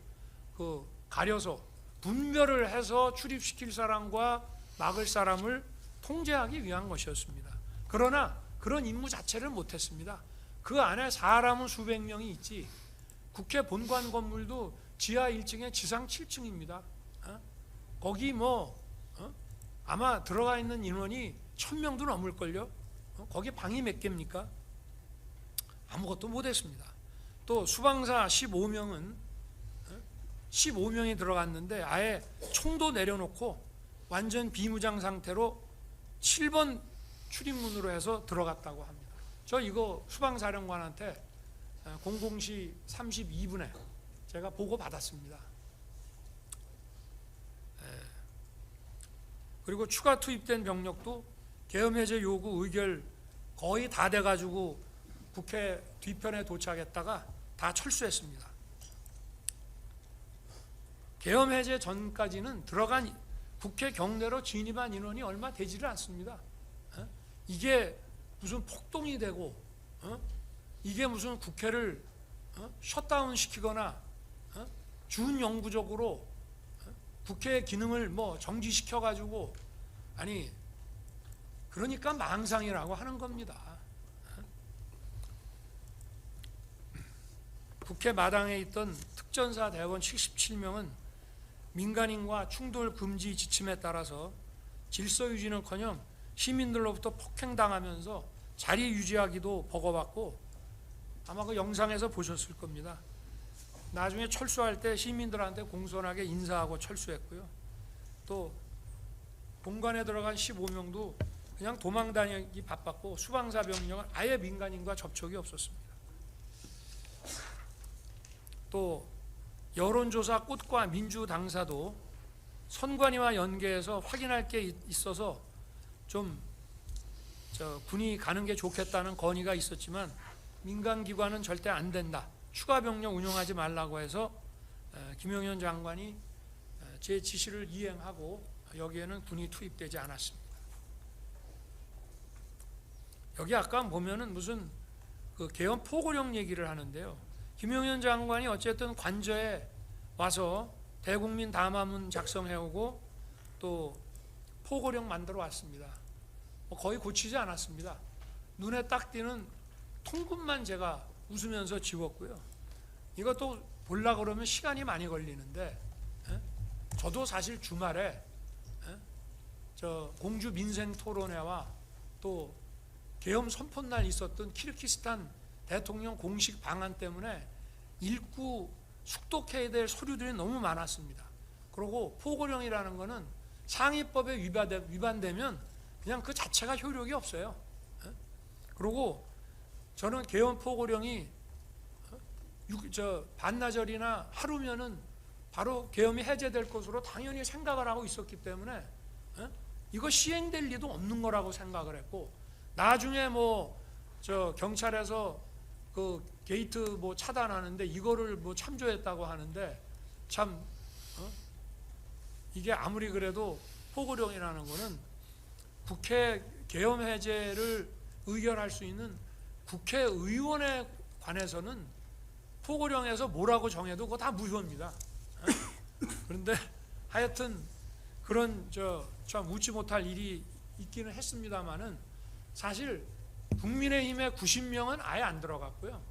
가려서 분별을 해서 출입시킬 사람과 막을 사람을 통제하기 위한 것이었습니다. 그러나 그런 임무 자체를 못했습니다. 그 안에 사람은 수백 명이 있지, 국회 본관 건물도 지하 1층에 지상 7층입니다. 거기 아마 들어가 있는 인원이 1000명도 넘을걸요. 거기 방이 몇 개입니까? 아무것도 못했습니다. 또 수방사 15명이 들어갔는데 아예 총도 내려놓고 완전 비무장 상태로 7번 출입문으로 해서 들어갔다고 합니다. 저 이거 수방사령관한테 00시 32분에 제가 보고 받았습니다. 그리고 추가 투입된 병력도 계엄 해제 요구 의결 거의 다 돼가지고 국회 뒤편에 도착했다가 다 철수했습니다. 계엄 해제 전까지는 들어간 국회 경내로 진입한 인원이 얼마 되지를 않습니다. 이게 무슨 폭동이 되고 이게 무슨 국회를 셧다운 시키거나 준영구적으로 국회의 기능을 정지시켜가지고, 아니 그러니까 망상이라고 하는 겁니다. 국회 마당에 있던 특전사 대원 77명은 민간인과 충돌 금지 지침에 따라서 질서 유지는커녕 시민들로부터 폭행당하면서 자리 유지하기도 버거웠고, 아마 그 영상에서 보셨을 겁니다. 나중에 철수할 때 시민들한테 공손하게 인사하고 철수했고요. 또 본관에 들어간 15명도 그냥 도망다니기 바빴고, 수방사 병력은 아예 민간인과 접촉이 없었습니다. 또 여론조사 꽃과 민주당사도 선관위와 연계해서 확인할 게 있어서 좀 군이 가는 게 좋겠다는 건의가 있었지만, 민간기관은 절대 안 된다, 추가 병력 운용하지 말라고 해서 김용현 장관이 제 지시를 이행하고 여기에는 군이 투입되지 않았습니다. 여기 아까 보면은 무슨 그 계엄 포고령 얘기를 하는데요. 김용현 장관이 어쨌든 관저에 와서 대국민 담화문 작성해오고 또 포고령 만들어 왔습니다. 거의 고치지 않았습니다. 눈에 딱 띄는 통금만 제가 웃으면서 지웠고요. 이것도 보려고 그러면 시간이 많이 걸리는데 저도 사실 주말에 저 공주 민생 토론회와 또 계엄 선포날 있었던 키르기스탄 대통령 공식 방한 때문에 읽고 숙독해야 될 서류들이 너무 많았습니다. 그리고 포고령이라는 거는 상위법에 위반되면 그냥 그 자체가 효력이 없어요. 그리고 저는 계엄 포고령이 반나절이나 하루면은 바로 계엄이 해제될 것으로 당연히 생각을 하고 있었기 때문에 이거 시행될 리도 없는 거라고 생각을 했고, 나중에 뭐 저 경찰에서 그 게이트 뭐 차단하는데 이거를 뭐 참조했다고 하는데, 참 이게 아무리 그래도 포고령이라는 거는 국회 계엄 해제를 의결할 수 있는 국회의원에 관해서는 포고령에서 뭐라고 정해도 그거 다 무효입니다. 그런데 하여튼 그런 참 웃지 못할 일이 있기는 했습니다만은, 사실 국민의힘의 90명은 아예 안 들어갔고요.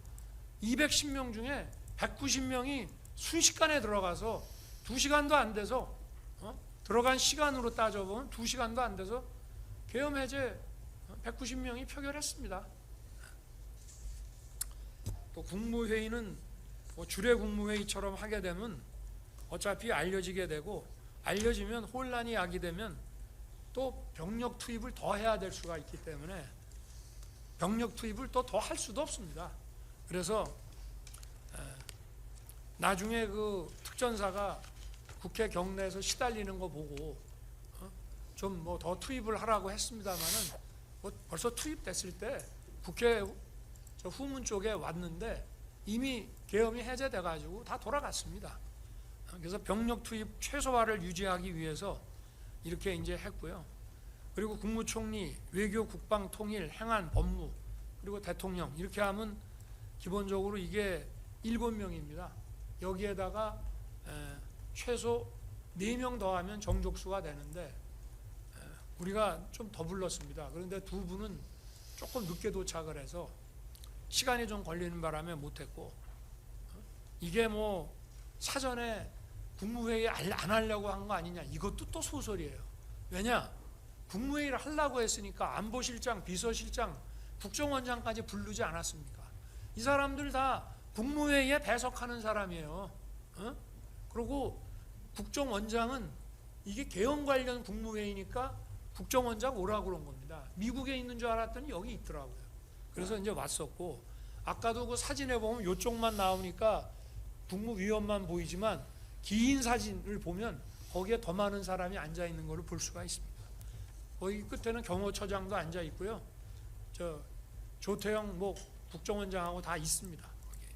210명 중에 190명이 순식간에 들어가서 2시간도 안 돼서 들어간 시간으로 따져보면 2시간도 안 돼서 계엄 해제 190명이 표결했습니다. 또 국무회의는 뭐 주례 국무회의처럼 하게 되면 어차피 알려지게 되고, 알려지면 혼란이 야기되면 또 병력 투입을 더 해야 될 수가 있기 때문에 병력 투입을 또 더 할 수도 없습니다. 그래서 나중에 그 특전사가 국회 경내에서 시달리는 거 보고 좀 뭐 더 투입을 하라고 했습니다만은, 뭐 벌써 투입됐을 때 국회 저 후문 쪽에 왔는데 이미 계엄이 해제돼 가지고 다 돌아갔습니다. 그래서 병력 투입 최소화를 유지하기 위해서 이렇게 이제 했고요. 그리고 국무총리, 외교, 국방, 통일, 행안, 법무, 그리고 대통령 이렇게 하면 기본적으로 이게 7명입니다. 여기에다가 최소 4명 더하면 정족수가 되는데 우리가 좀 더 불렀습니다. 그런데 2분은 조금 늦게 도착을 해서 시간이 좀 걸리는 바람에 못했고, 이게 뭐 사전에 국무회의 안 하려고 한 거 아니냐, 이것도 또 소설이에요. 왜냐, 국무회의를 하려고 했으니까 안보실장, 비서실장, 국정원장까지 부르지 않았습니까? 이 사람들 다 국무회의에 배석하는 사람이에요. 그리고 국정원장은 이게 계엄 관련 국무회의니까 국정원장 오라고 그런 겁니다. 미국에 있는 줄 알았더니 여기 있더라고요. 그래서 이제 왔었고, 아까도 그 사진에 보면 이쪽만 나오니까 국무위원만 보이지만 긴 사진을 보면 거기에 더 많은 사람이 앉아 있는 것을 볼 수가 있습니다. 거기 끝에는 경호처장도 앉아 있고요. 저 조태영 뭐 국정원장하고 다 있습니다. 거기.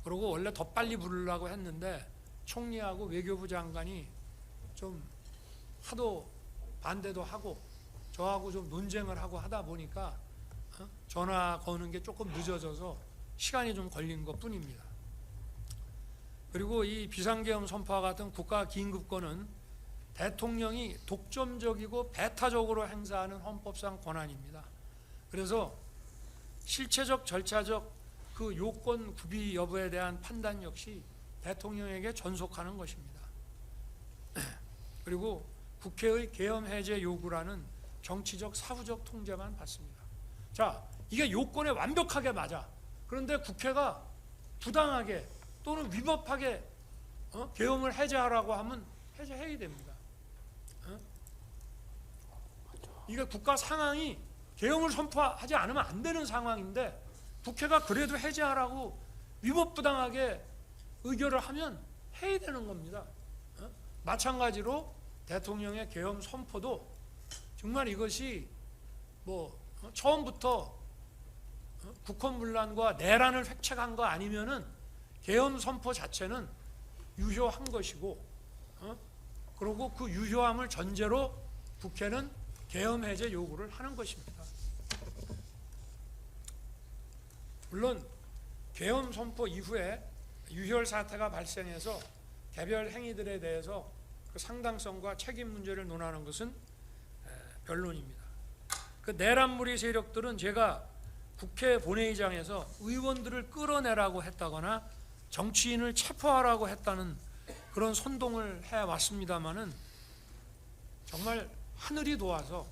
그리고 원래 더 빨리 부르려고 했는데 총리하고 외교부 장관이 좀 하도 반대도 하고 저하고 좀 논쟁을 하고 하다 보니까 전화 거는 게 조금 늦어져서 시간이 좀 걸린 것 뿐입니다. 그리고 이 비상계엄 선포와 같은 국가 긴급권은 대통령이 독점적이고 배타적으로 행사하는 헌법상 권한입니다. 그래서 실체적, 절차적 그 요건 구비 여부에 대한 판단 역시 대통령에게 전속하는 것입니다. 그리고 국회의 계엄 해제 요구라는 정치적, 사후적 통제만 받습니다. 자, 이게 요건에 완벽하게 맞아. 그런데 국회가 부당하게 또는 위법하게 계엄을 해제하라고 하면 해제해야 됩니다. 이게 국가 상황이 계엄을 선포하지 않으면 안 되는 상황인데 국회가 그래도 해제하라고 위법부당하게 의결을 하면 해야 되는 겁니다. 마찬가지로 대통령의 계엄 선포도 정말 이것이 뭐 처음부터 국헌문란과 내란을 획책한 거 아니면은 계엄 선포 자체는 유효한 것이고, 그리고 그 유효함을 전제로 국회는 계엄 해제 요구를 하는 것입니다. 물론 계엄 선포 이후에 유혈 사태가 발생해서 개별 행위들에 대해서 그 상당성과 책임 문제를 논하는 것은 변론입니다. 그 내란무리 세력들은 제가 국회 본회의장에서 의원들을 끌어내라고 했다거나 정치인을 체포하라고 했다는 그런 선동을 해 왔습니다마는 정말 하늘이 도와서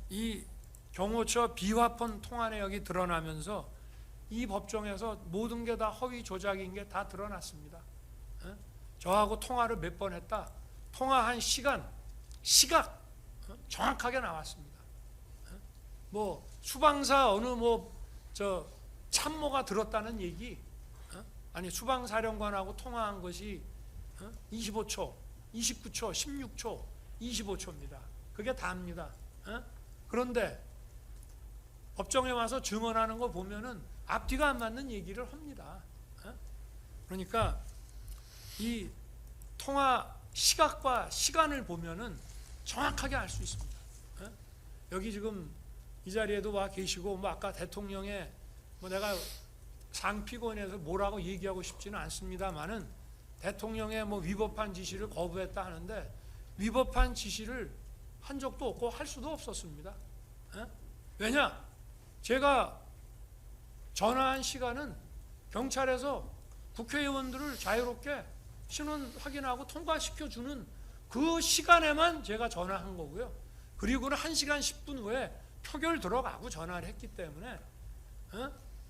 이 경호처 비화폰 통화 내역이 드러나면서 이 법정에서 모든 게 다 허위 조작인 게 다 드러났습니다. 저하고 통화를 몇 번 했다. 통화한 시각 정확하게 나왔습니다. 뭐 수방사 어느 저 참모가 들었다는 얘기, 아니 수방사령관하고 통화한 것이 25초, 29초, 16초, 25초입니다. 그게 다입니다. 그런데 법정에 와서 증언하는 거 보면은 앞뒤가 안 맞는 얘기를 합니다. 그러니까 이 통화 시각과 시간을 보면은 정확하게 알 수 있습니다. 여기 지금 이 자리에도 와 계시고 뭐 아까 대통령의 뭐 내가 상피곤에서 뭐라고 얘기하고 싶지는 않습니다만은 대통령의 뭐 위법한 지시를 거부했다 하는데 위법한 지시를 한 적도 없고 할 수도 없었습니다. 왜냐? 제가 전화한 시간은 경찰에서 국회의원들을 자유롭게 신원 확인하고 통과시켜주는 그 시간에만 제가 전화한 거고요. 그리고는 1시간 10분 후에 표결 들어가고 전화를 했기 때문에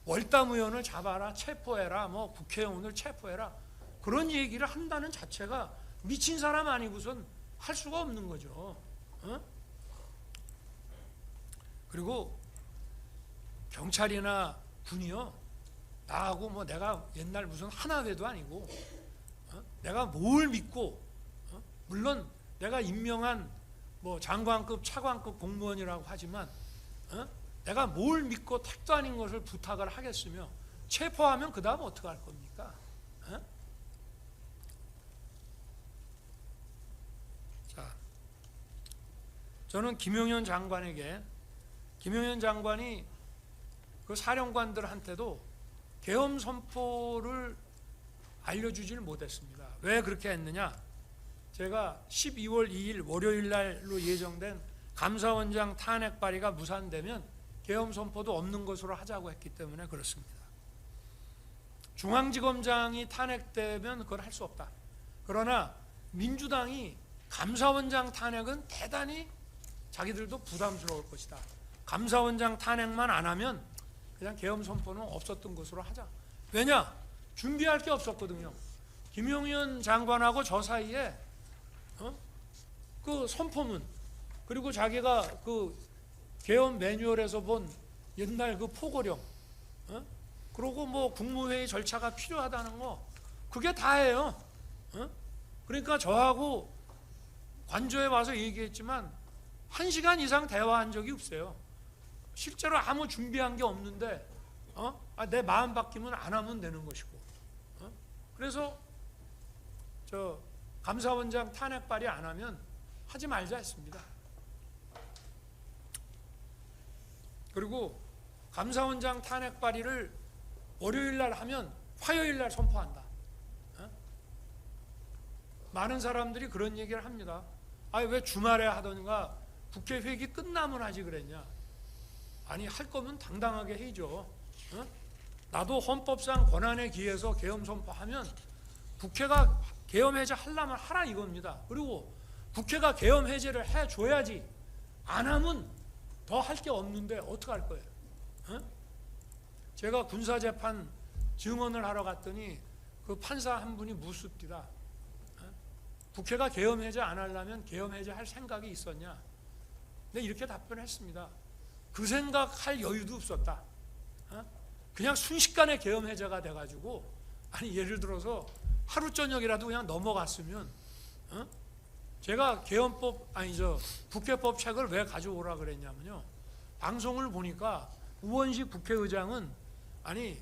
월담 의원을 잡아라, 체포해라, 뭐 국회의원을 체포해라 그런 얘기를 한다는 자체가 미친 사람 아니고선 할 수가 없는 거죠. 그리고 경찰이나 군이요, 나하고 뭐 내가 옛날 무슨 하나회도 아니고 내가 뭘 믿고 물론 내가 임명한 뭐 장관급 차관급 공무원이라고 하지만 내가 뭘 믿고 택도 아닌 것을 부탁을 하겠으며 체포하면 그 다음 어떻게 할 겁니까? 자, 저는 김용현 장관이 그 사령관들한테도 계엄 선포를 알려주질 못했습니다. 왜 그렇게 했느냐? 제가 12월 2일 월요일 날로 예정된 감사원장 탄핵 발의가 무산되면 계엄 선포도 없는 것으로 하자고 했기 때문에 그렇습니다. 중앙지검장이 탄핵되면 그걸 할 수 없다. 그러나 민주당이 감사원장 탄핵은 대단히 자기들도 부담스러울 것이다. 감사원장 탄핵만 안 하면 그냥 계엄 선포는 없었던 것으로 하자. 왜냐? 준비할 게 없었거든요. 김용현 장관하고 저 사이에 그 선포문 그리고 자기가 그 계엄 매뉴얼에서 본 옛날 그 포고령 그리고 뭐 국무회의 절차가 필요하다는 거 그게 다예요. 그러니까 저하고 관저에 와서 얘기했지만 1시간 이상 대화한 적이 없어요. 실제로 아무 준비한 게 없는데 내 마음 바뀌면 안 하면 되는 것이고 그래서 저 감사원장 탄핵 발의 안 하면 하지 말자 했습니다. 그리고 감사원장 탄핵 발의를 월요일 날 하면 화요일 날 선포한다. 많은 사람들이 그런 얘기를 합니다. 아니 왜 주말에 하던가 국회 회기 끝나면 하지 그랬냐. 아니 할 거면 당당하게 해야죠. 나도 헌법상 권한에 기해서 계엄 선포하면 국회가 계엄 해제 하려면 하라 이겁니다. 그리고 국회가 계엄 해제를 해줘야지. 안 하면 더 할 게 없는데 어떻게 할 거예요? 제가 군사재판 증언을 하러 갔더니 그 판사 한 분이 묻습니다. 국회가 계엄 해제 안 하려면 계엄 해제 할 생각이 있었냐? 근데 이렇게 답변했습니다. 그 생각할 여유도 없었다. 그냥 순식간에 계엄 해제가 돼가지고 아니 예를 들어서 하루 저녁이라도 그냥 넘어갔으면 제가 계엄법 국회법 책을 왜 가져오라 그랬냐면요. 방송을 보니까 우원식 국회의장은 아니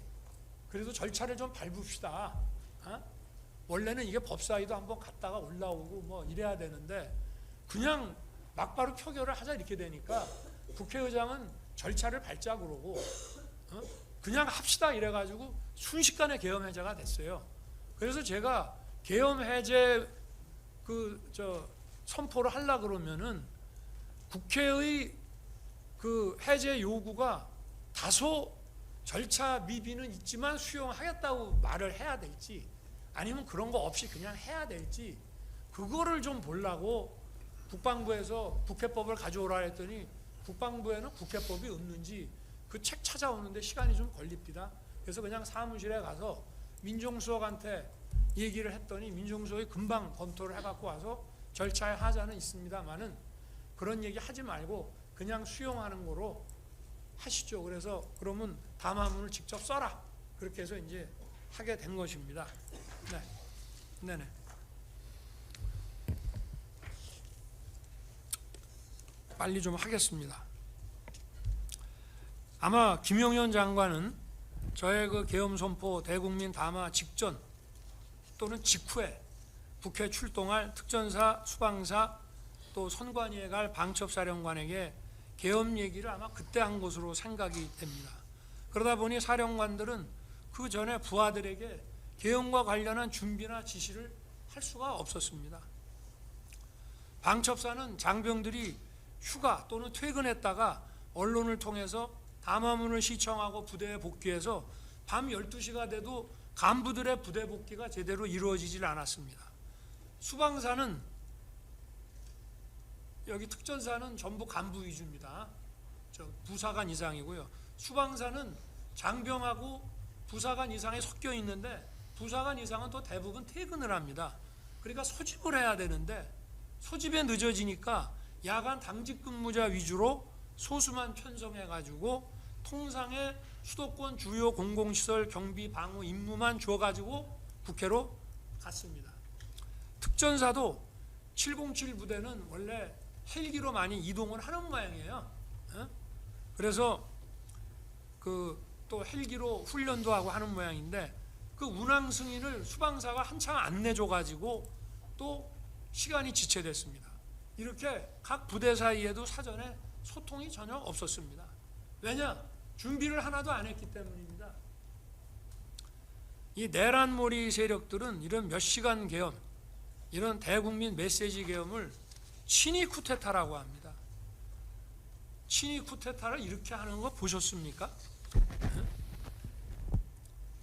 그래도 절차를 좀 밟읍시다. 원래는 이게 법사위도 한번 갔다가 올라오고 뭐 이래야 되는데 그냥 막바로 표결을 하자 이렇게 되니까 국회의장은 절차를 밟자 그러고 그냥 합시다 이래가지고 순식간에 계엄 해제가 됐어요. 그래서 제가 계엄 해제 선포를 하려 그러면은 국회의 그 해제 요구가 다소 절차 미비는 있지만 수용하겠다고 말을 해야 될지 아니면 그런 거 없이 그냥 해야 될지 그거를 좀 보려고 국방부에서 국회법을 가져오라 했더니 국방부에는 국회법이 없는지 그 책 찾아오는데 시간이 좀 걸립니다. 그래서 그냥 사무실에 가서 민정수석한테 얘기를 했더니 민정수석이 금방 검토를 해갖고 와서 절차의 하자는 있습니다만은 그런 얘기 하지 말고 그냥 수용하는 거로 하시죠. 그래서 그러면 담화문을 직접 써라. 그렇게 해서 이제 하게 된 것입니다. 네, 네네. 빨리 좀 하겠습니다. 아마 김용현 장관은 저의 그 계엄 선포 대국민 담화 직전 또는 직후에 북해 출동할 특전사, 수방사 또 선관위에 갈 방첩사령관에게 계엄 얘기를 아마 그때 한 것으로 생각이 됩니다. 그러다 보니 사령관들은 그 전에 부하들에게 계엄과 관련한 준비나 지시를 할 수가 없었습니다. 방첩사는 장병들이 휴가 또는 퇴근했다가 언론을 통해서 담화문을 시청하고 부대에 복귀해서 밤 12시가 돼도 간부들의 부대 복귀가 제대로 이루어지질 않았습니다. 수방사는 여기 특전사는 전부 간부 위주입니다. 부사관 이상이고요. 수방사는 장병하고 부사관 이상이 섞여 있는데 부사관 이상은 또 대부분 퇴근을 합니다. 그러니까 소집을 해야 되는데 소집에 늦어지니까 야간 당직 근무자 위주로 소수만 편성해가지고 통상의 수도권 주요 공공시설 경비 방어 임무만 줘가지고 국회로 갔습니다. 특전사도 707 부대는 원래 헬기로 많이 이동을 하는 모양이에요. 그래서 또 헬기로 훈련도 하고 하는 모양인데 그 운항 승인을 수방사가 한참 안 내줘가지고 또 시간이 지체됐습니다. 이렇게 각 부대 사이에도 사전에 소통이 전혀 없었습니다. 왜냐? 준비를 하나도 안 했기 때문입니다. 이 내란몰이 세력들은 이런 몇 시간 계엄, 이런 대국민 메시지 계엄을 친위 쿠데타라고 합니다. 친위 쿠데타를 이렇게 하는 거 보셨습니까?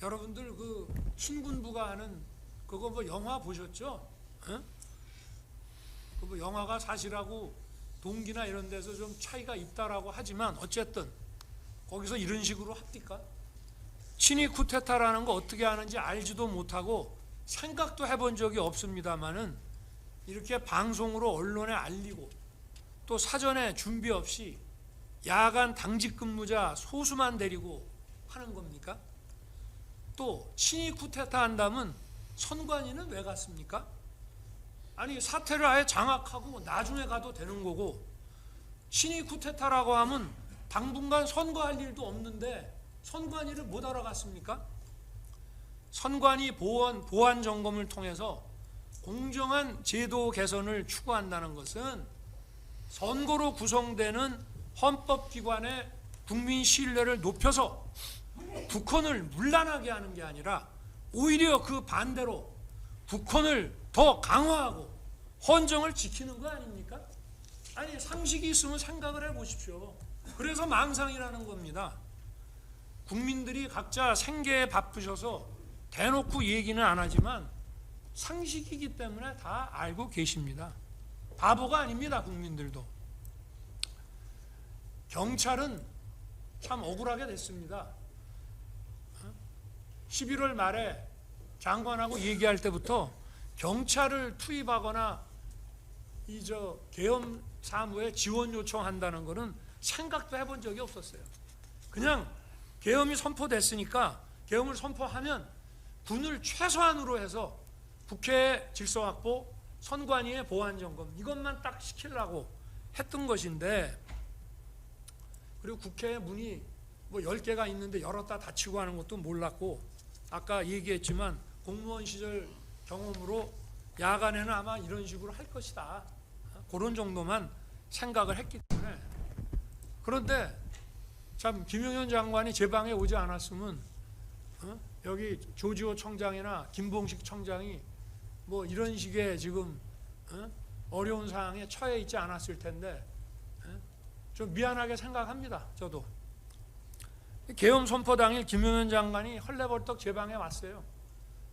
여러분들 그 신군부가 하는 그거 뭐 영화 보셨죠? 그 뭐 영화가 사실하고 동기나 이런 데서 좀 차이가 있다라고 하지만 어쨌든 거기서 이런 식으로 합니까? 친위 쿠데타라는 거 어떻게 하는지 알지도 못하고 생각도 해본 적이 없습니다만은 이렇게 방송으로 언론에 알리고 또 사전에 준비 없이 야간 당직 근무자 소수만 데리고 하는 겁니까? 또 친위 쿠데타 한다면 선관위는 왜 갔습니까? 아니 사태를 아예 장악하고 나중에 가도 되는 거고 친위 쿠데타라고 하면 당분간 선거할 일도 없는데 선관위를 못 알아갔습니까? 선관위 보안 점검을 통해서 공정한 제도 개선을 추구한다는 것은 선거로 구성되는 헌법기관의 국민 신뢰를 높여서 북한을 문란하게 하는 게 아니라 오히려 그 반대로 북한을 더 강화하고 헌정을 지키는 거 아닙니까? 아니 상식이 있으면 생각을 해보십시오. 그래서 망상이라는 겁니다. 국민들이 각자 생계에 바쁘셔서 대놓고 얘기는 안 하지만 상식이기 때문에 다 알고 계십니다. 바보가 아닙니다. 국민들도. 경찰은 참 억울하게 됐습니다. 11월 말에 장관하고 얘기할 때부터 경찰을 투입하거나 계엄 사무에 지원 요청한다는 것은 생각도 해본 적이 없었어요. 그냥 계엄이 선포됐으니까 계엄을 선포하면 군을 최소한으로 해서 국회 질서 확보, 선관위의 보안 점검 이것만 딱 시키려고 했던 것인데 그리고 국회에 문이 뭐 10개가 있는데 열었다 닫히고 하는 것도 몰랐고 아까 얘기했지만 공무원 시절 경험으로 야간에는 아마 이런 식으로 할 것이다. 그런 정도만 생각을 했기 때문에 그런데 참 김용현 장관이 제 방에 오지 않았으면 여기 조지호 청장이나 김봉식 청장이 뭐 이런 식의 지금 어려운 상황에 처해 있지 않았을 텐데 좀 미안하게 생각합니다. 저도. 계엄 선포 당일 김용현 장관이 헐레벌떡 제 방에 왔어요.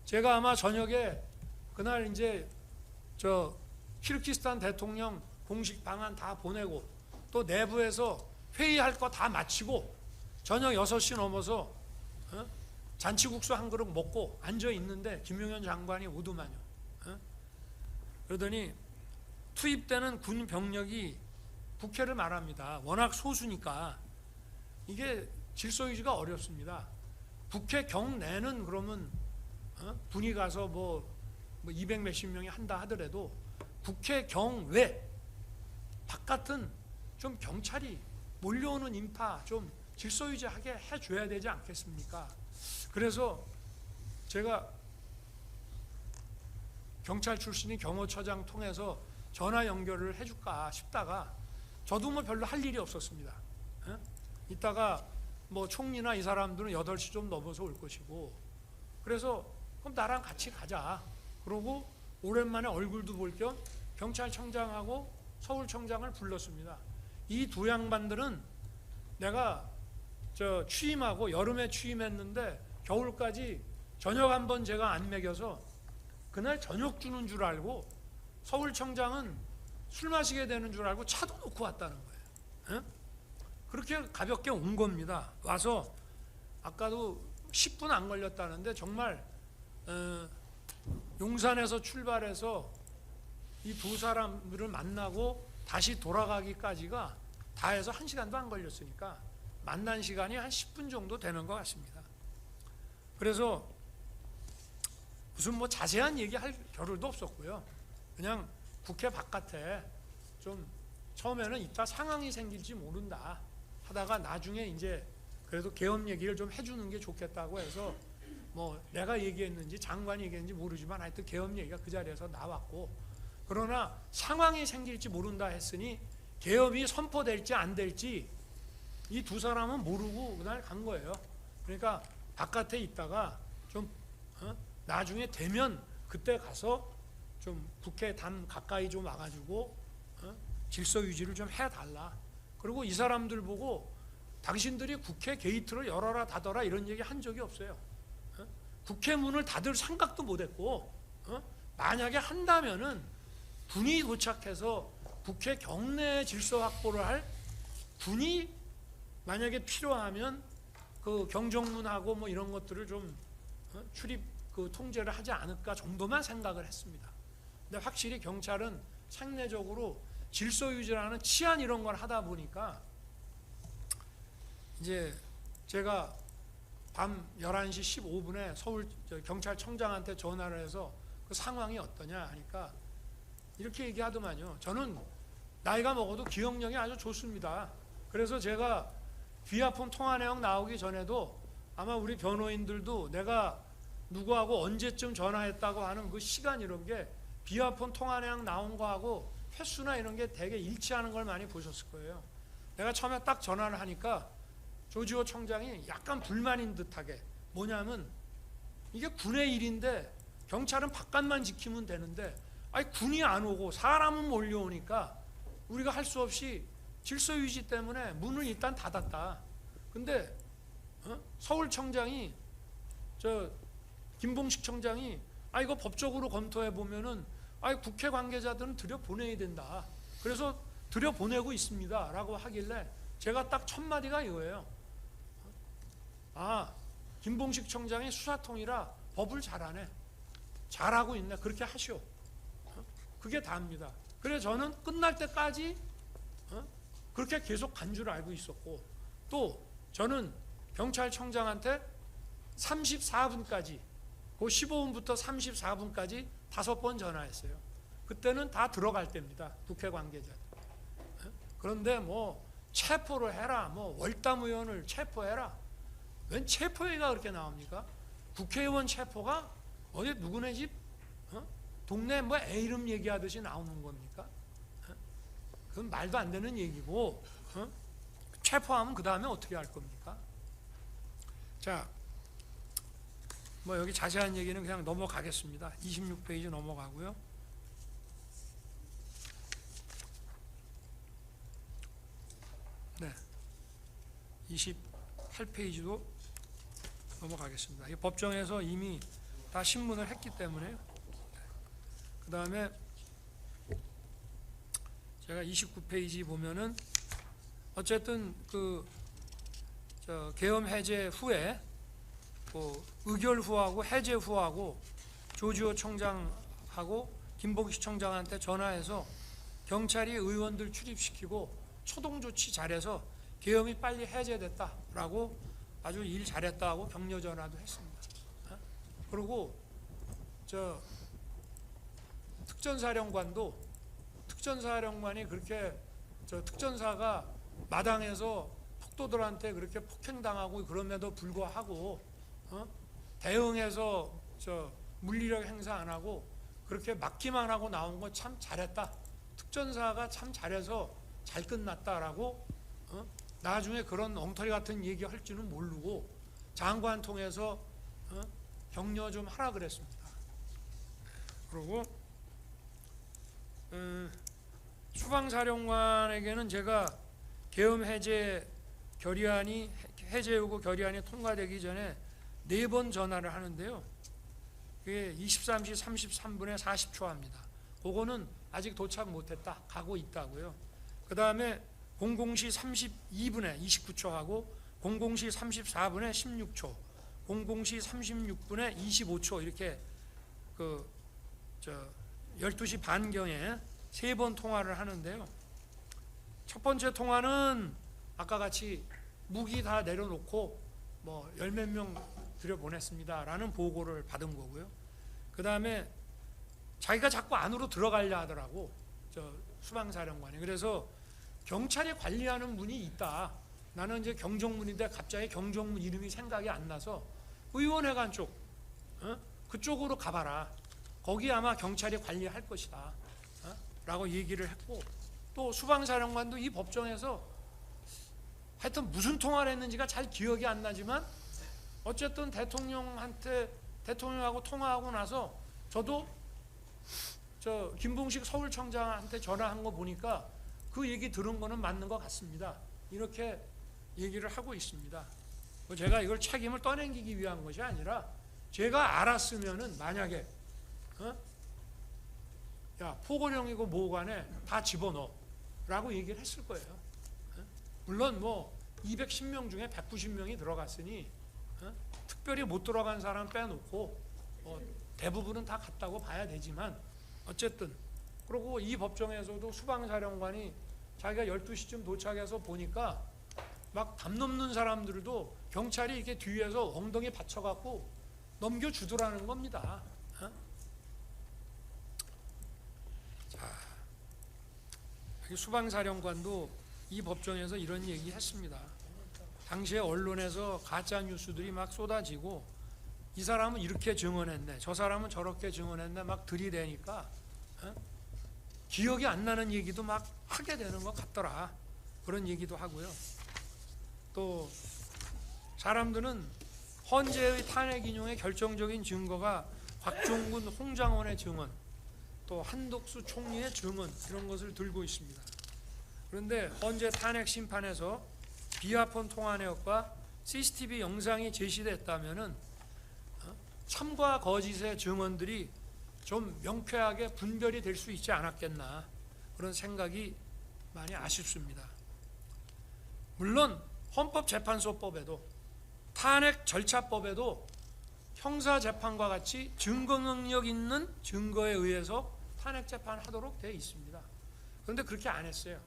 제가 아마 저녁에 그날 이제 저 키르기스탄 대통령 공식 방안 다 보내고 또 내부에서 회의할 거 다 마치고 저녁 6시 넘어서 잔치국수 한 그릇 먹고 앉아 있는데 김용현 장관이 오더만요. 그러더니 투입되는 군 병력이 국회를 말합니다. 워낙 소수니까 이게 질서 유지가 어렵습니다. 국회 경내는 그러면 군이 가서 뭐 200 몇십 명이 한다 하더라도 국회 경외 바깥은 좀 경찰이 몰려오는 인파 좀 질서 유지하게 해줘야 되지 않겠습니까? 그래서 제가 경찰 출신이 경호처장 통해서 전화 연결을 해줄까 싶다가 저도 뭐 별로 할 일이 없었습니다. 이따가 뭐 총리나 이 사람들은 8시 좀 넘어서 올 것이고 그래서 그럼 나랑 같이 가자. 그러고 오랜만에 얼굴도 볼 겸 경찰청장하고 서울청장을 불렀습니다. 이 두 양반들은 내가 저 취임하고 여름에 취임했는데 겨울까지 저녁 한번 제가 안 먹여서 그날 저녁 주는 줄 알고 서울청장은 술 마시게 되는 줄 알고 차도 놓고 왔다는 거예요. 그렇게 가볍게 온 겁니다. 와서 아까도 10분 안 걸렸다는데 정말 용산에서 출발해서 이 두 사람들을 만나고 다시 돌아가기까지가 다 해서 1시간도 안 걸렸으니까 만난 시간이 한 10분 정도 되는 것 같습니다. 그래서 무슨 뭐 자세한 얘기할 겨를도 없었고요. 그냥 국회 바깥에 좀 처음에는 이따 상황이 생길지 모른다 하다가 나중에 이제 그래도 계엄 얘기를 좀 해주는 게 좋겠다고 해서 뭐 내가 얘기했는지 장관이 얘기했는지 모르지만 하여튼 계엄 얘기가 그 자리에서 나왔고 그러나 상황이 생길지 모른다 했으니 계엄이 선포될지 안 될지 이 두 사람은 모르고 그날 간 거예요. 그러니까 바깥에 있다가 좀 나중에 되면 그때 가서 좀 국회 담 가까이 좀 와가지고 질서 유지를 좀 해달라. 그리고 이 사람들 보고 당신들이 국회 게이트를 열어라 닫아라 이런 얘기 한 적이 없어요. 국회 문을 닫을 생각도 못했고 만약에 한다면은 군이 도착해서 국회 경내 질서 확보를 할 군이 만약에 필요하면 그 경정문하고 뭐 이런 것들을 좀 출입 그 통제를 하지 않을까 정도만 생각을 했습니다. 근데 확실히 경찰은 상례적으로 질서 유지라는 치안 이런 걸 하다 보니까 이제 제가 밤 11시 15분에 서울 경찰청장한테 전화를 해서 그 상황이 어떠냐 하니까 이렇게 얘기하더만요. 저는 나이가 먹어도 기억력이 아주 좋습니다. 그래서 제가 비아폰 통화 내용 나오기 전에도 아마 우리 변호인들도 내가 누구하고 언제쯤 전화했다고 하는 그 시간 이런 게 비아폰 통화 내용 나온 거하고 횟수나 이런 게 되게 일치하는 걸 많이 보셨을 거예요. 내가 처음에 딱 전화를 하니까 조지호 청장이 약간 불만인 듯하게 뭐냐면 이게 군의 일인데 경찰은 바깥만 지키면 되는데 아니 군이 안 오고 사람은 몰려오니까 우리가 할 수 없이 질서 유지 때문에 문을 일단 닫았다. 근데 서울청장이 저 김봉식 청장이 이거 법적으로 검토해 보면은 국회 관계자들은 들여보내야 된다. 그래서 들여보내고 있습니다. 라고 하길래 제가 딱 첫 마디가 이거예요. 김봉식 청장이 수사통이라 법을 잘하네. 잘하고 있네. 그렇게 하시오. 그게 다입니다. 그래서 저는 끝날 때까지 그렇게 계속 간 줄 알고 있었고 또 저는 경찰청장한테 34분까지 그 15분부터 34분까지 5번 전화했어요. 그때는 다 들어갈 때입니다. 국회 관계자들. 그런데 뭐 체포를 해라, 뭐 월담 의원을 체포해라. 웬 체포회의가 그렇게 나옵니까? 국회의원 체포가 어디 누구네 집 동네 뭐 애 이름 얘기하듯이 나오는 겁니까? 그건 말도 안 되는 얘기고 체포하면 그 다음에 어떻게 할 겁니까? 자, 뭐 여기 자세한 얘기는 그냥 넘어가겠습니다. 26페이지 넘어가고요. 네, 28페이지도 넘어가겠습니다. 이 법정에서 이미 다 신문을 했기 때문에요. 그 다음에 제가 29페이지 보면은 어쨌든 계엄 해제 후에 의결 후하고 해제 후하고 조지호 청장하고 김봉식 청장한테 전화해서 경찰이 의원들 출입시키고 초동 조치 잘해서 계엄이 빨리 해제됐다라고 아주 일 잘했다고 격려 전화도 했습니다. 그리고 특전사령관이 그렇게 특전사가 마당에서 폭도들한테 그렇게 폭행당하고 그럼에도 불구하고 대응해서 물리력 행사 안 하고 그렇게 막기만 하고 나온 거 참 잘했다. 특전사가 참 잘해서 잘 끝났다라고 나중에 그런 엉터리 같은 얘기 할 줄은 모르고 장관 통해서 격려 좀 하라 그랬습니다. 그리고 수방사령관에게는 제가 계엄 해제 해제요구 결의안이 통과되기 전에 4번 전화를 하는데요. 그게 23시 33분에 40초 합니다. 그거는 아직 도착 못했다. 가고 있다고요. 그 다음에 00시 32분에 29초 하고 00시 34분에 16초 00시 36분에 25초 이렇게 12시 반경에 3번 통화를 하는데요. 첫 번째 통화는 아까 같이 무기 다 내려놓고 뭐 10몇 명 들여보냈습니다 라는 보고를 받은 거고요. 그 다음에 자기가 자꾸 안으로 들어가려 하더라고, 수방사령관이. 그래서 경찰이 관리하는 문이 있다. 나는 이제 경정문인데 갑자기 경정문 이름이 생각이 안 나서 의원회관 쪽, 그쪽으로 가봐라. 거기 아마 경찰이 관리할 것이다 라고 얘기를 했고, 또 수방사령관도 이 법정에서 하여튼 무슨 통화를 했는지가 잘 기억이 안 나지만 어쨌든 대통령하고 통화하고 나서 저도 김봉식 서울청장한테 전화한 거 보니까 그 얘기 들은 거는 맞는 것 같습니다. 이렇게 얘기를 하고 있습니다. 제가 이걸 책임을 떠넘기기 위한 것이 아니라 제가 알았으면은 만약에 야 포고령이고 뭐간에 다 집어넣어 라고 얘기를 했을 거예요. 물론 뭐 210명 중에 190명이 들어갔으니 특별히 못 들어간 사람 빼놓고 대부분은 다 갔다고 봐야 되지만 어쨌든, 그리고 이 법정에서도 수방사령관이 자기가 12시쯤 도착해서 보니까 막 담 넘는 사람들도 경찰이 이렇게 뒤에서 엉덩이 받쳐갖고 넘겨주더라는 겁니다. 자, 수방사령관도 이 법정에서 이런 얘기 했습니다. 당시에 언론에서 가짜 뉴스들이 막 쏟아지고 이 사람은 이렇게 증언했네, 저 사람은 저렇게 증언했네 막 들이대니까 기억이 안 나는 얘기도 막 하게 되는 것 같더라, 그런 얘기도 하고요. 또 사람들은 헌재의 탄핵 인용의 결정적인 증거가 곽종군, 홍장원의 증언, 또 한덕수 총리의 증언, 이런 것을 들고 있습니다. 그런데 헌재 탄핵 심판에서 비화폰 통화 내역과 CCTV 영상이 제시됐다면은 참과 거짓의 증언들이 좀 명쾌하게 분별이 될 수 있지 않았겠나, 그런 생각이 많이 아쉽습니다. 물론 헌법재판소법에도 탄핵 절차법에도 형사재판과 같이 증거 능력 있는 증거에 의해서 탄핵 재판하도록 되어 있습니다. 그런데 그렇게 안 했어요.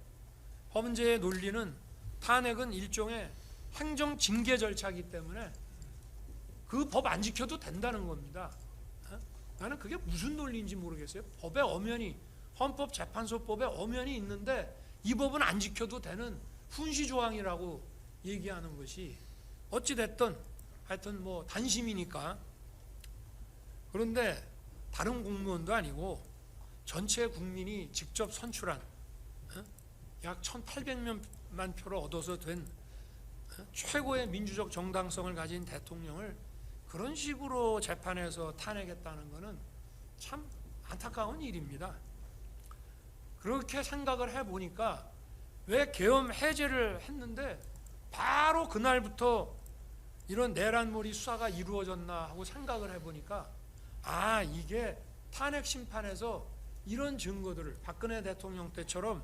헌재의 논리는 탄핵은 일종의 행정 징계 절차이기 때문에 그 법 안 지켜도 된다는 겁니다. 나는 그게 무슨 논리인지 모르겠어요. 법에 엄연히, 헌법재판소법에 엄연히 있는데 이 법은 안 지켜도 되는 훈시조항이라고 얘기하는 것이 어찌됐든 하여튼 뭐 단심이니까. 그런데 다른 공무원도 아니고 전체 국민이 직접 선출한 약 1800만 표를 얻어서 된 최고의 민주적 정당성을 가진 대통령을 그런 식으로 재판에서 탄핵했다는 것은 참 안타까운 일입니다. 그렇게 생각을 해보니까 왜 계엄 해제를 했는데 바로 그날부터 이런 내란몰이 수사가 이루어졌나 하고 생각을 해보니까 이게 탄핵 심판에서 이런 증거들을 박근혜 대통령 때처럼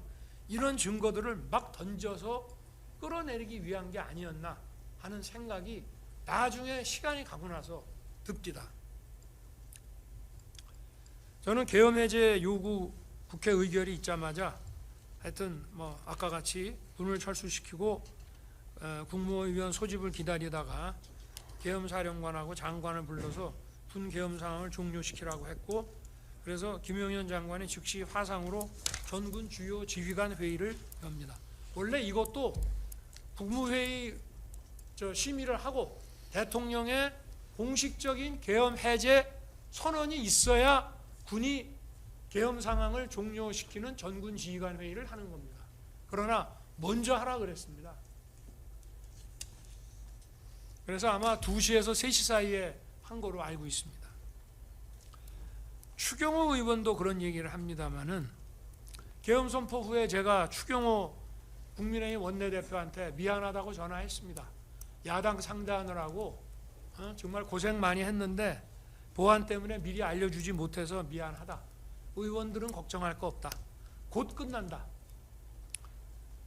이런 증거들을 막 던져서 끌어내리기 위한 게 아니었나 하는 생각이 나중에 시간이 가고 나서 듭니다. 저는 계엄 해제 요구 국회 의결이 있자마자 하여튼 뭐 아까 같이 군을 철수시키고 국무위원 소집을 기다리다가 계엄사령관하고 장관을 불러서 군 계엄 상황을 종료시키라고 했고, 그래서 김용현 장관이 즉시 화상으로 전군 주요 지휘관 회의를 엽니다. 원래 이것도 국무회의 심의를 하고 대통령의 공식적인 계엄 해제 선언이 있어야 군이 계엄 상황을 종료시키는 전군 지휘관 회의를 하는 겁니다. 그러나 먼저 하라 그랬습니다. 그래서 아마 2시에서 3시 사이에 한 거로 알고 있습니다. 추경호 의원도 그런 얘기를 합니다마는 계엄 선포 후에 제가 추경호 국민의힘 원내대표한테 미안하다고 전화했습니다. 야당 상대하느라고 정말 고생 많이 했는데 보안 때문에 미리 알려주지 못해서 미안하다. 의원들은 걱정할 거 없다. 곧 끝난다.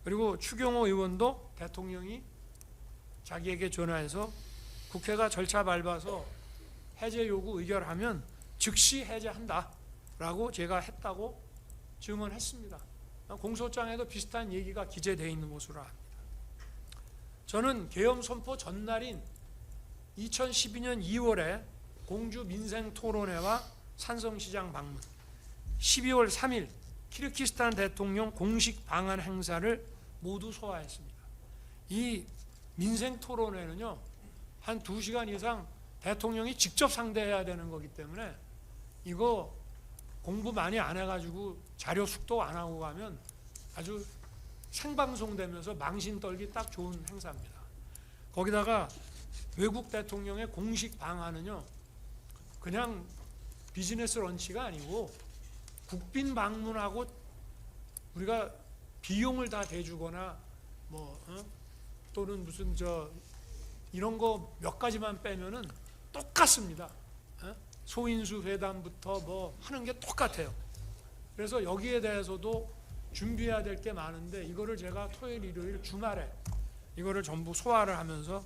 그리고 추경호 의원도 대통령이 자기에게 전화해서 국회가 절차 밟아서 해제 요구 의결하면 즉시 해제한다 라고 제가 했다고 증언했습니다. 공소장에도 비슷한 얘기가 기재되어 있는 것으로 압니다. 저는 계엄 선포 전날인 2012년 2월에 공주 민생토론회와 산성시장 방문, 12월 3일 키르기스탄 대통령 공식 방한 행사를 모두 소화했습니다. 이 민생토론회는요, 한 2시간 이상 대통령이 직접 상대해야 되는 거기 때문에 이거 공부 많이 안 해가지고 자료 숙도 안 하고 가면 아주 생방송되면서 망신 떨기 딱 좋은 행사입니다. 거기다가 외국 대통령의 공식 방한은요, 그냥 비즈니스 런치가 아니고 국빈 방문하고 우리가 비용을 다 대주거나 또는 무슨 이런 거 몇 가지만 빼면은 똑같습니다. 소인수 회담부터 하는 게 똑같아요. 그래서 여기에 대해서도 준비해야 될 게 많은데 이거를 제가 토요일, 일요일, 주말에 이거를 전부 소화를 하면서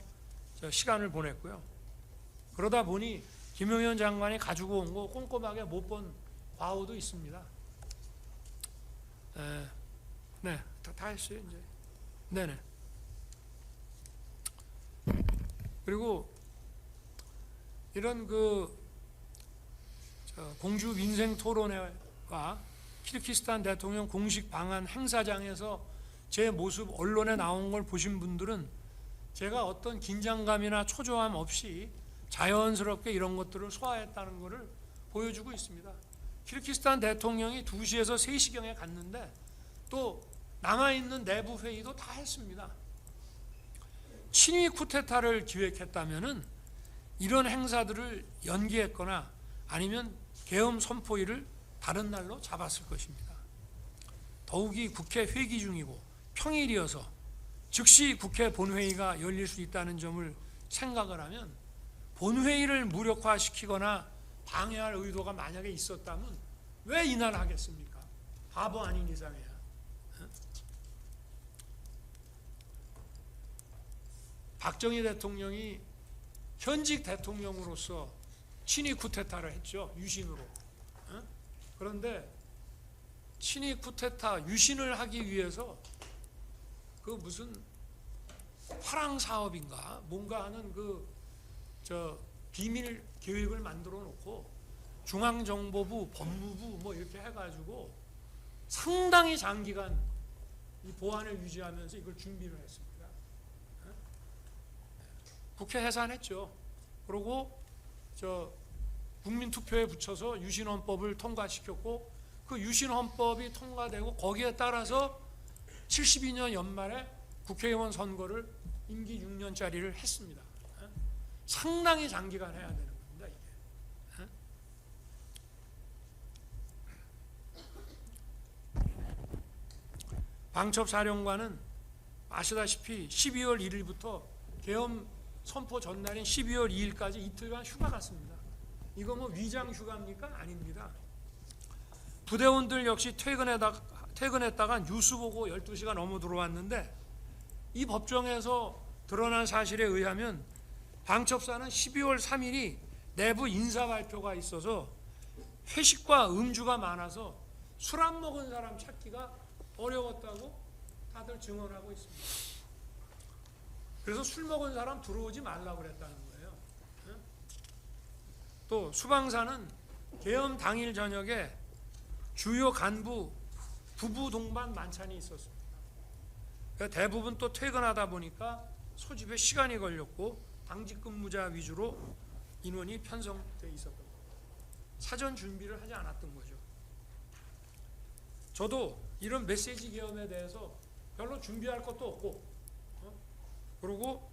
시간을 보냈고요. 그러다 보니 김용현 장관이 가지고 온 거 꼼꼼하게 못 본 과오도 있습니다. 네, 다 했어요 이제. 네네. 그리고 이런 공주 민생 토론회와 키르기스탄 대통령 공식 방한 행사장에서 제 모습 언론에 나온 걸 보신 분들은 제가 어떤 긴장감이나 초조함 없이 자연스럽게 이런 것들을 소화했다는 것을 보여주고 있습니다. 키르기스탄 대통령이 2시에서 3시경에 갔는데 또 남아있는 내부 회의도 다 했습니다. 친위 쿠데타를 기획했다면은 이런 행사들을 연기했거나 아니면 계엄 선포일을 다른 날로 잡았을 것입니다. 더욱이 국회 회기 중이고 평일이어서 즉시 국회 본회의가 열릴 수 있다는 점을 생각을 하면 본회의를 무력화시키거나 방해할 의도가 만약에 있었다면 왜 이날 하겠습니까? 바보 아닌 이상이야. 박정희 대통령이 현직 대통령으로서 친위 쿠데타를 했죠. 유신으로. 그런데 친위 쿠데타 유신을 하기 위해서 그 무슨 화랑 사업인가 뭔가 하는 비밀 계획을 만들어 놓고 중앙정보부, 법무부 이렇게 해가지고 상당히 장기간 이 보안을 유지하면서 이걸 준비를 했습니다. 국회 해산했죠. 그리고 국민투표에 붙여서 유신헌법을 통과시켰고 그 유신헌법이 통과되고 거기에 따라서 72년 연말에 국회의원 선거를 임기 6년짜리를 했습니다. 상당히 장기간 해야 되는 겁니다. 이게. 방첩사령관은 아시다시피 12월 1일부터 계엄 선포 전날인 12월 2일까지 이틀간 휴가 갔습니다. 이거 뭐 위장 휴가입니까? 아닙니다. 부대원들 역시 퇴근했다가 뉴스 보고 12시가 넘어 들어왔는데 이 법정에서 드러난 사실에 의하면 방첩사는 12월 3일이 내부 인사 발표가 있어서 회식과 음주가 많아서 술 안 먹은 사람 찾기가 어려웠다고 다들 증언하고 있습니다. 그래서 술 먹은 사람 들어오지 말라고 그랬다는 거예요. 또 수방사는 계엄 당일 저녁에 주요 간부 부부 동반 만찬이 있었습니다. 대부분 또 퇴근하다 보니까 소집에 시간이 걸렸고 당직 근무자 위주로 인원이 편성돼 있었던 거예요. 사전 준비를 하지 않았던 거죠. 저도 이런 메시지 계엄에 대해서 별로 준비할 것도 없고, 그리고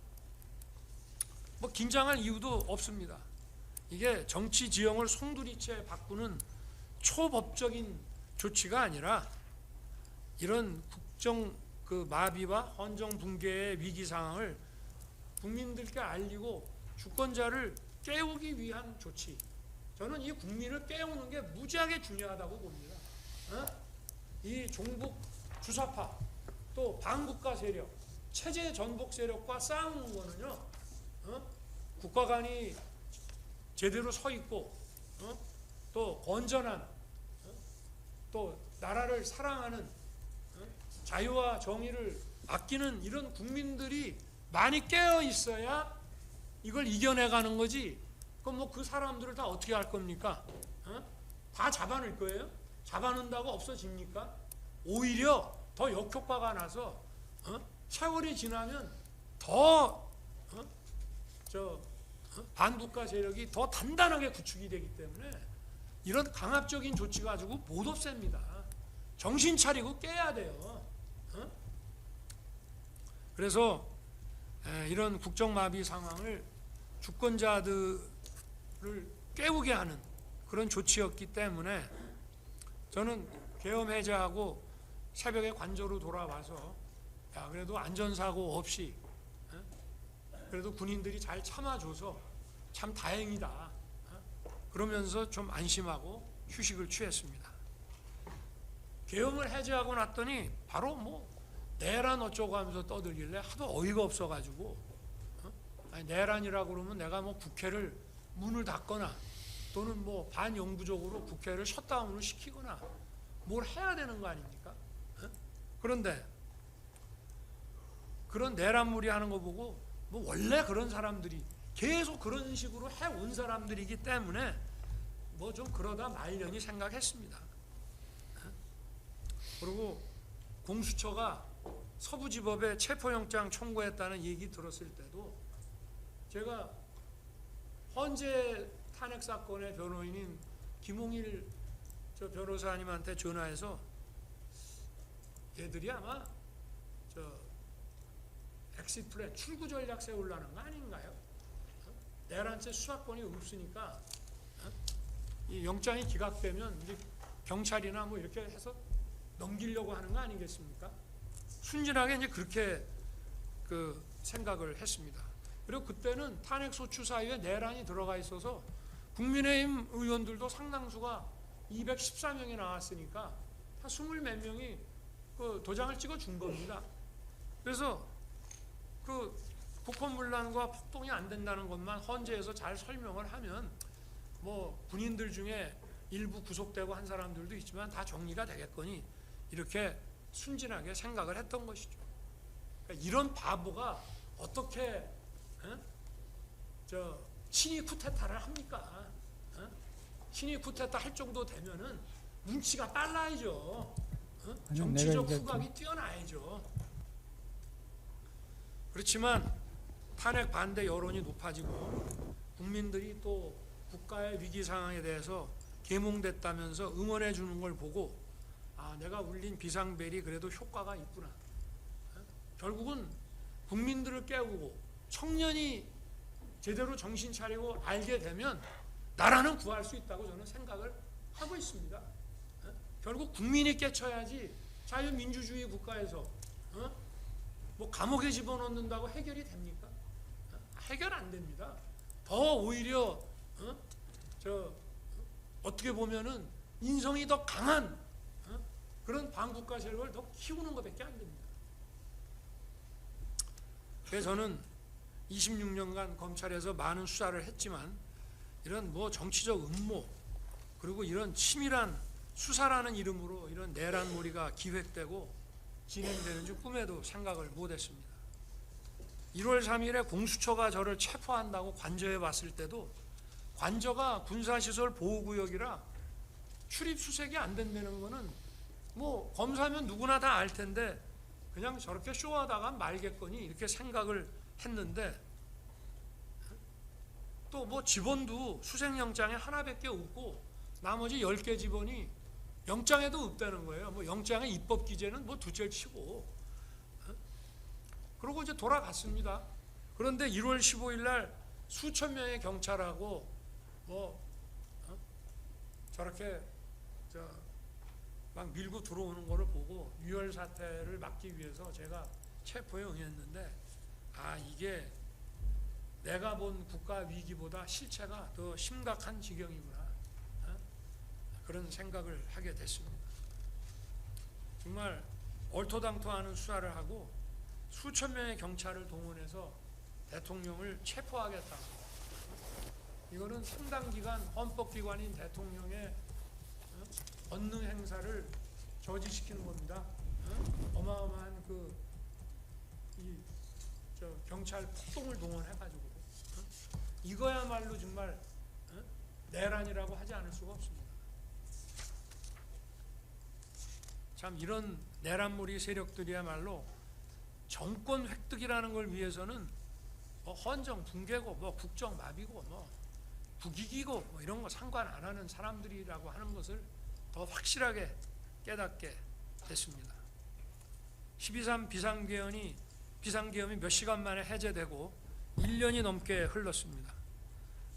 뭐 긴장할 이유도 없습니다. 이게 정치 지형을 송두리째 바꾸는 초법적인 조치가 아니라 이런 국정 마비와 헌정 붕괴의 위기 상황을 국민들께 알리고 주권자를 깨우기 위한 조치. 저는 이 국민을 깨우는 게 무지하게 중요하다고 봅니다. 이 종북 주사파 또 반국가 세력, 체제 전복 세력과 싸우는 거는요, 국가관이 제대로 서 있고, 또 건전한, 또 나라를 사랑하는, 자유와 정의를 아끼는 이런 국민들이 많이 깨어 있어야 이걸 이겨내가는 거지. 그럼 뭐 그 사람들을 다 어떻게 할 겁니까? 다 잡아낼 거예요? 잡아낸다고 없어집니까? 오히려 더 역효과가 나서 세월이 지나면 더 반국가 세력이 더 단단하게 구축이 되기 때문에 이런 강압적인 조치 가지고 못 없앱니다. 정신 차리고 깨야 돼요. 그래서 이런 국정마비 상황을 주권자들을 깨우게 하는 그런 조치였기 때문에 저는 계엄 해제하고 새벽에 관저로 돌아와서 그래도 안전사고 없이 그래도 군인들이 잘 참아줘서 참 다행이다 그러면서 좀 안심하고 휴식을 취했습니다. 계엄을 해제하고 났더니 바로 뭐 내란 어쩌고 하면서 떠들길래 하도 어이가 없어가지고 내란이라고 그러면 내가 뭐 국회를 문을 닫거나 또는 뭐 반영구적으로 국회를 셧다운을 시키거나 뭘 해야 되는 거 아닙니까? 그런데 그런 내란무리 하는 거 보고 뭐 원래 그런 사람들이 계속 그런 식으로 해온 사람들이기 때문에 뭐 좀 그러다 말려니 생각했습니다. 그리고 공수처가 서부지법에 체포영장 청구했다는 얘기 들었을 때도 제가 헌재 탄핵 사건의 변호인인 김홍일 저 변호사님한테 전화해서 얘들이 아마 엑시트 플랜 출구 전략 세우려는 거 아닌가요? 내란죄 수사권이 없으니까 이 영장이 기각되면 이제 경찰이나 뭐 이렇게 해서 넘기려고 하는 거 아니겠습니까? 순진하게 이제 그렇게 생각을 했습니다. 그리고 그때는 탄핵 소추 사유에 내란이 들어가 있어서 국민의힘 의원들도 상당수가 214명이 나왔으니까 한 20몇 명이 그 도장을 찍어 준 겁니다. 그래서 그 국헌문란과 폭동이 안 된다는 것만 헌재에서 잘 설명을 하면 뭐 군인들 중에 일부 구속되고 한 사람들도 있지만 다 정리가 되겠거니 이렇게 순진하게 생각을 했던 것이죠. 그러니까 이런 바보가 어떻게 친위 쿠데타를 합니까? 친위 쿠데타 할 정도 되면은 눈치가 빨라야죠. 정치적 후각이 뛰어나야죠. 그렇지만 탄핵 반대 여론이 높아지고 국민들이 또 국가의 위기 상황에 대해서 계몽됐다면서 응원해 주는 걸 보고 내가 울린 비상벨이 그래도 효과가 있구나. 결국은 국민들을 깨우고 청년이 제대로 정신 차리고 알게 되면 나라는 구할 수 있다고 저는 생각을 하고 있습니다. 결국 국민이 깨쳐야지 자유민주주의 국가에서 뭐 감옥에 집어넣는다고 해결이 됩니까? 해결 안 됩니다. 더 오히려 어떻게 보면은 인성이 더 강한 그런 반국가 세력을 더 키우는 것밖에 안 됩니다. 그래서 저는 26년간 검찰에서 많은 수사를 했지만 이런 뭐 정치적 음모 그리고 이런 치밀한 수사라는 이름으로 이런 내란몰이가 기획되고 진행되는 줄 꿈에도 생각을 못했습니다. 1월 3일에 공수처가 저를 체포한다고 관저에 봤을 때도 관저가 군사시설 보호구역이라 출입 수색이 안 된다는 거는 뭐 검사면 누구나 다 알 텐데 그냥 저렇게 쇼하다가 말겠거니 이렇게 생각을 했는데 또 뭐 집원도 수색영장에 하나밖에 없고 나머지 10개 집원이 영장에도 없다는 거예요. 뭐 영장의 입법 기재는 뭐 둘째를 치고 그러고 이제 돌아갔습니다. 그런데 1월 15일 날 수천 명의 경찰하고 저렇게 막 밀고 들어오는 거를 보고 유혈 사태를 막기 위해서 제가 체포에 응했는데 이게 내가 본 국가 위기보다 실체가 더 심각한 지경이구나 그런 생각을 하게 됐습니다. 정말 얼토당토하는 수사를 하고 수천 명의 경찰을 동원해서 대통령을 체포하겠다. 이거는 상당 기간 헌법기관인 대통령의 권능 행사를 저지시키는 겁니다. 어마어마한 경찰 폭동을 동원해가지고 이거야말로 정말 내란이라고 하지 않을 수가 없습니다. 참 이런 내란몰이 세력들이야말로 정권 획득이라는 걸 위해서는 헌정 붕괴고 국정 마비고 국익이고 이런 거 상관 안 하는 사람들이라고 하는 것을 더 확실하게 깨닫게 됐습니다. 12.3 비상계엄이 몇 시간 만에 해제되고 1년이 넘게 흘렀습니다.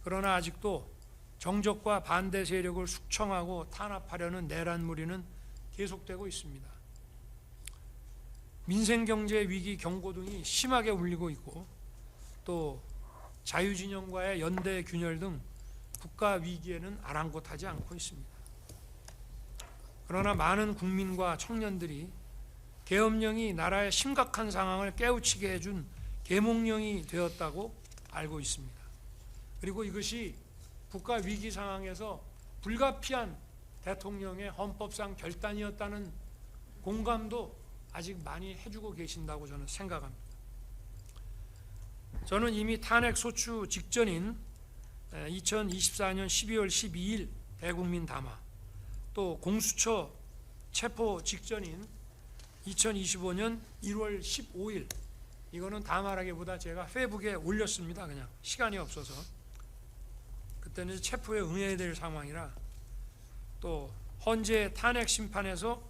그러나 아직도 정적과 반대 세력을 숙청하고 탄압하려는 내란무리는 계속되고 있습니다. 민생경제 위기 경고등이 심하게 울리고 있고 또 자유진영과의 연대 균열 등 국가 위기에는 아랑곳하지 않고 있습니다. 그러나 많은 국민과 청년들이 계엄령이 나라의 심각한 상황을 깨우치게 해준 계몽령이 되었다고 알고 있습니다. 그리고 이것이 국가 위기 상황에서 불가피한 대통령의 헌법상 결단이었다는 공감도 아직 많이 해주고 계신다고 저는 생각합니다. 저는 이미 탄핵 소추 직전인 2024년 12월 12일 대국민 담화, 또 공수처 체포 직전인 2025년 1월 15일, 이거는 담화라기보다 제가 페이북에 올렸습니다. 그냥 시간이 없어서. 그때는 체포에 응해야 될 상황이라. 또 헌재 탄핵 심판에서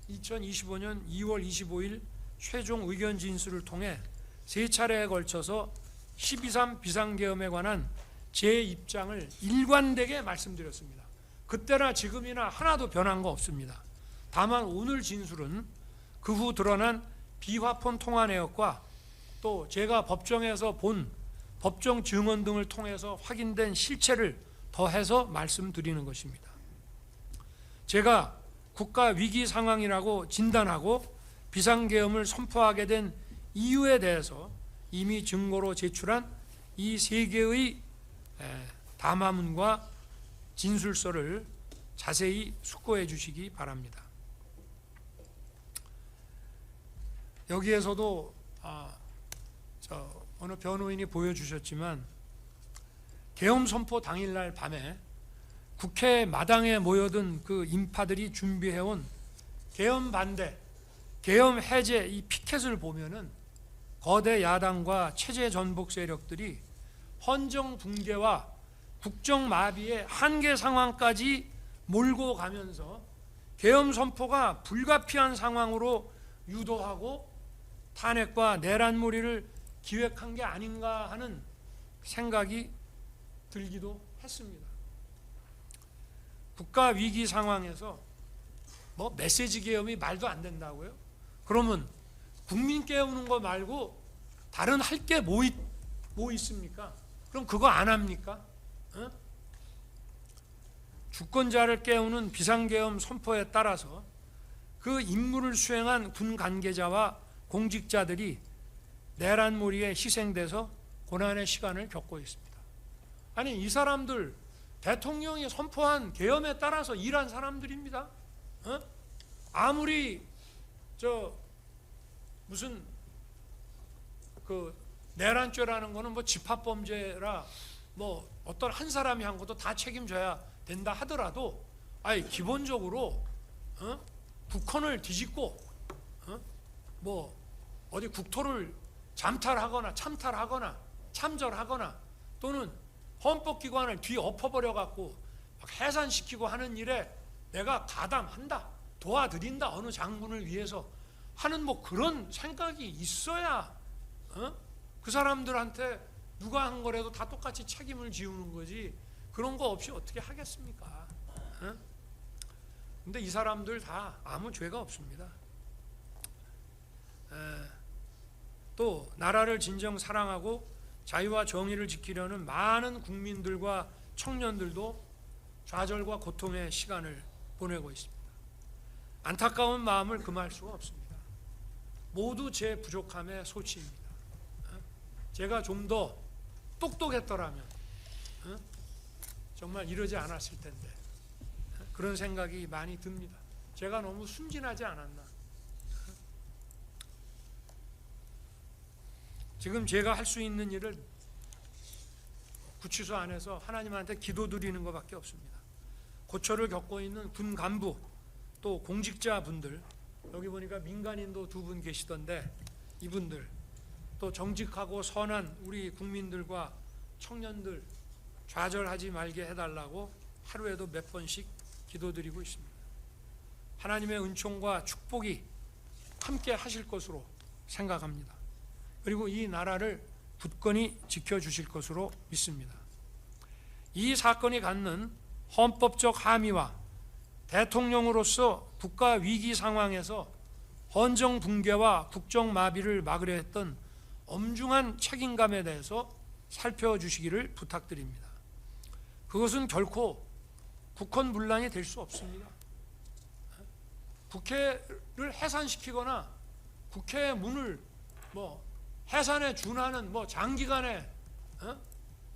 2025년 2월 25일 최종 의견 진술을 통해 3차례에 걸쳐서 12.3 비상계엄에 관한 제 입장을 일관되게 말씀드렸습니다. 그때나 지금이나 하나도 변한 거 없습니다. 다만 오늘 진술은 그 후 드러난 비화폰 통화 내역과 또 제가 법정에서 본 법정 증언 등을 통해서 확인된 실체를 더해서 말씀드리는 것입니다. 제가 국가 위기 상황이라고 진단하고 비상계엄을 선포하게 된 이유에 대해서 이미 증거로 제출한 이 3개의 담화문과 진술서를 자세히 숙고해 주시기 바랍니다. 여기에서도 어느 변호인이 보여주셨지만 계엄 선포 당일날 밤에 국회 마당에 모여든 그 인파들이 준비해온 계엄 반대, 계엄 해제 이 피켓을 보면은 거대 야당과 체제 전복 세력들이 헌정 붕괴와 국정 마비의 한계 상황까지 몰고 가면서 계엄 선포가 불가피한 상황으로 유도하고 탄핵과 내란몰이를 기획한 게 아닌가 하는 생각이 들기도 했습니다. 국가 위기 상황에서 메시지 계엄이 말도 안 된다고요? 그러면 국민 깨우는 거 말고 다른 할 게 뭐 있습니까? 그럼 그거 안 합니까? 주권자를 깨우는 비상계엄 선포에 따라서 그 임무를 수행한 군 관계자와 공직자들이 내란몰이에 희생돼서 고난의 시간을 겪고 있습니다. 아니, 이 사람들 대통령이 선포한 계엄에 따라서 일한 사람들입니다. 아무리 무슨 그 내란죄라는 거는 뭐 집합범죄라 뭐 어떤 한 사람이 한 것도 다 책임져야 된다 하더라도, 기본적으로 국헌을 뒤집고 뭐 어디 국토를 잠탈하거나 참탈하거나 참절하거나 또는 헌법기관을 뒤엎어버려 갖고 해산시키고 하는 일에 내가 가담한다, 도와드린다, 어느 장군을 위해서 하는 뭐 그런 생각이 있어야 그 사람들한테 누가 한 거라도 다 똑같이 책임을 지우는 거지, 그런 거 없이 어떻게 하겠습니까? 근데 이 사람들 다 아무 죄가 없습니다. 또 나라를 진정 사랑하고 자유와 정의를 지키려는 많은 국민들과 청년들도 좌절과 고통의 시간을 보내고 있습니다. 안타까운 마음을 금할 수가 없습니다. 모두 제 부족함의 소치입니다. 제가 좀 더 똑똑했더라면 정말 이러지 않았을 텐데, 그런 생각이 많이 듭니다. 제가 너무 순진하지 않았나. 지금 제가 할 수 있는 일을 구치소 안에서 하나님한테 기도드리는 것밖에 없습니다. 고초를 겪고 있는 군 간부 또 공직자분들, 여기 보니까 민간인도 2분 계시던데 이분들, 또 정직하고 선한 우리 국민들과 청년들 좌절하지 말게 해달라고 하루에도 몇 번씩 기도드리고 있습니다. 하나님의 은총과 축복이 함께 하실 것으로 생각합니다. 그리고 이 나라를 굳건히 지켜주실 것으로 믿습니다. 이 사건이 갖는 헌법적 함의와 대통령으로서 국가 위기 상황에서 헌정 붕괴와 국정 마비를 막으려 했던 엄중한 책임감에 대해서 살펴주시기를 부탁드립니다. 그것은 결코 국헌 문란이 될 수 없습니다. 국회를 해산시키거나 국회의 문을 해산에 준하는 장기간의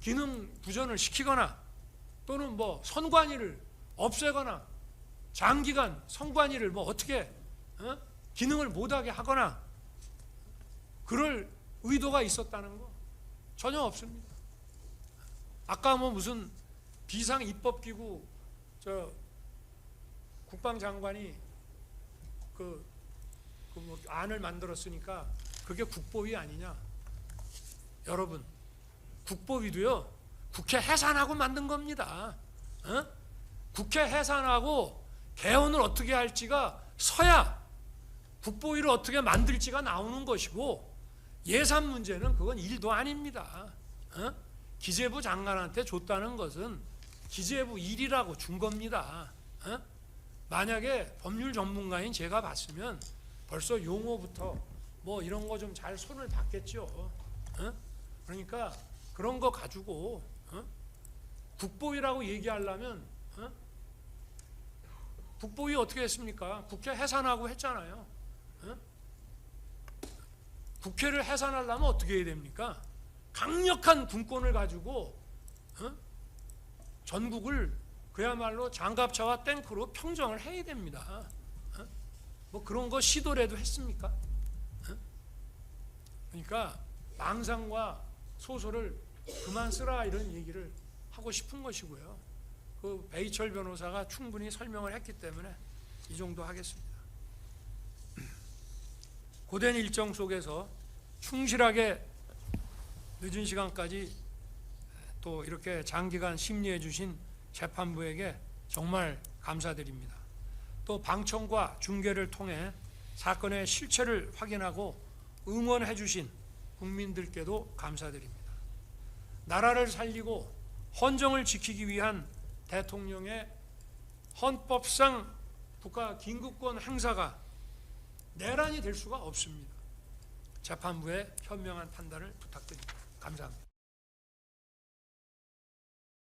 기능 부전을 시키거나 또는 선관위를 없애거나 장기간 선관위를 어떻게 기능을 못하게 하거나 그럴 의도가 있었다는 거 전혀 없습니다. 아까 무슨 비상 입법기구 국방장관이 안을 만들었으니까 그게 국보위 아니냐? 여러분, 국보위도요 국회 해산하고 만든 겁니다. 국회 해산하고 개헌을 어떻게 할지가 서야 국보위를 어떻게 만들지가 나오는 것이고, 예산 문제는 그건 일도 아닙니다. 기재부 장관한테 줬다는 것은 기재부 일이라고 준 겁니다. 만약에 법률 전문가인 제가 봤으면 벌써 용어부터 이런 거 좀 잘 손을 봤겠죠. 그러니까 그런 거 가지고 국보위라고 얘기하려면 국보위 어떻게 했습니까? 국회 해산하고 했잖아요. 국회를 해산하려면 어떻게 해야 됩니까? 강력한 군권을 가지고 전국을 그야말로 장갑차와 탱크로 평정을 해야 됩니다. 그런 거 시도라도 했습니까? 그러니까 망상과 소설을 그만 쓰라, 이런 얘기를 하고 싶은 것이고요. 그 베이철 변호사가 충분히 설명을 했기 때문에 이 정도 하겠습니다. 고된 일정 속에서 충실하게 늦은 시간까지 또 이렇게 장기간 심리해 주신 재판부에게 정말 감사드립니다. 또 방청과 중계를 통해 사건의 실체를 확인하고 응원해 주신 국민들께도 감사드립니다. 나라를 살리고 헌정을 지키기 위한 대통령의 헌법상 국가 긴급권 행사가 내란이 될 수가 없습니다. 재판부의 현명한 판단을 부탁드립니다. 감사합니다.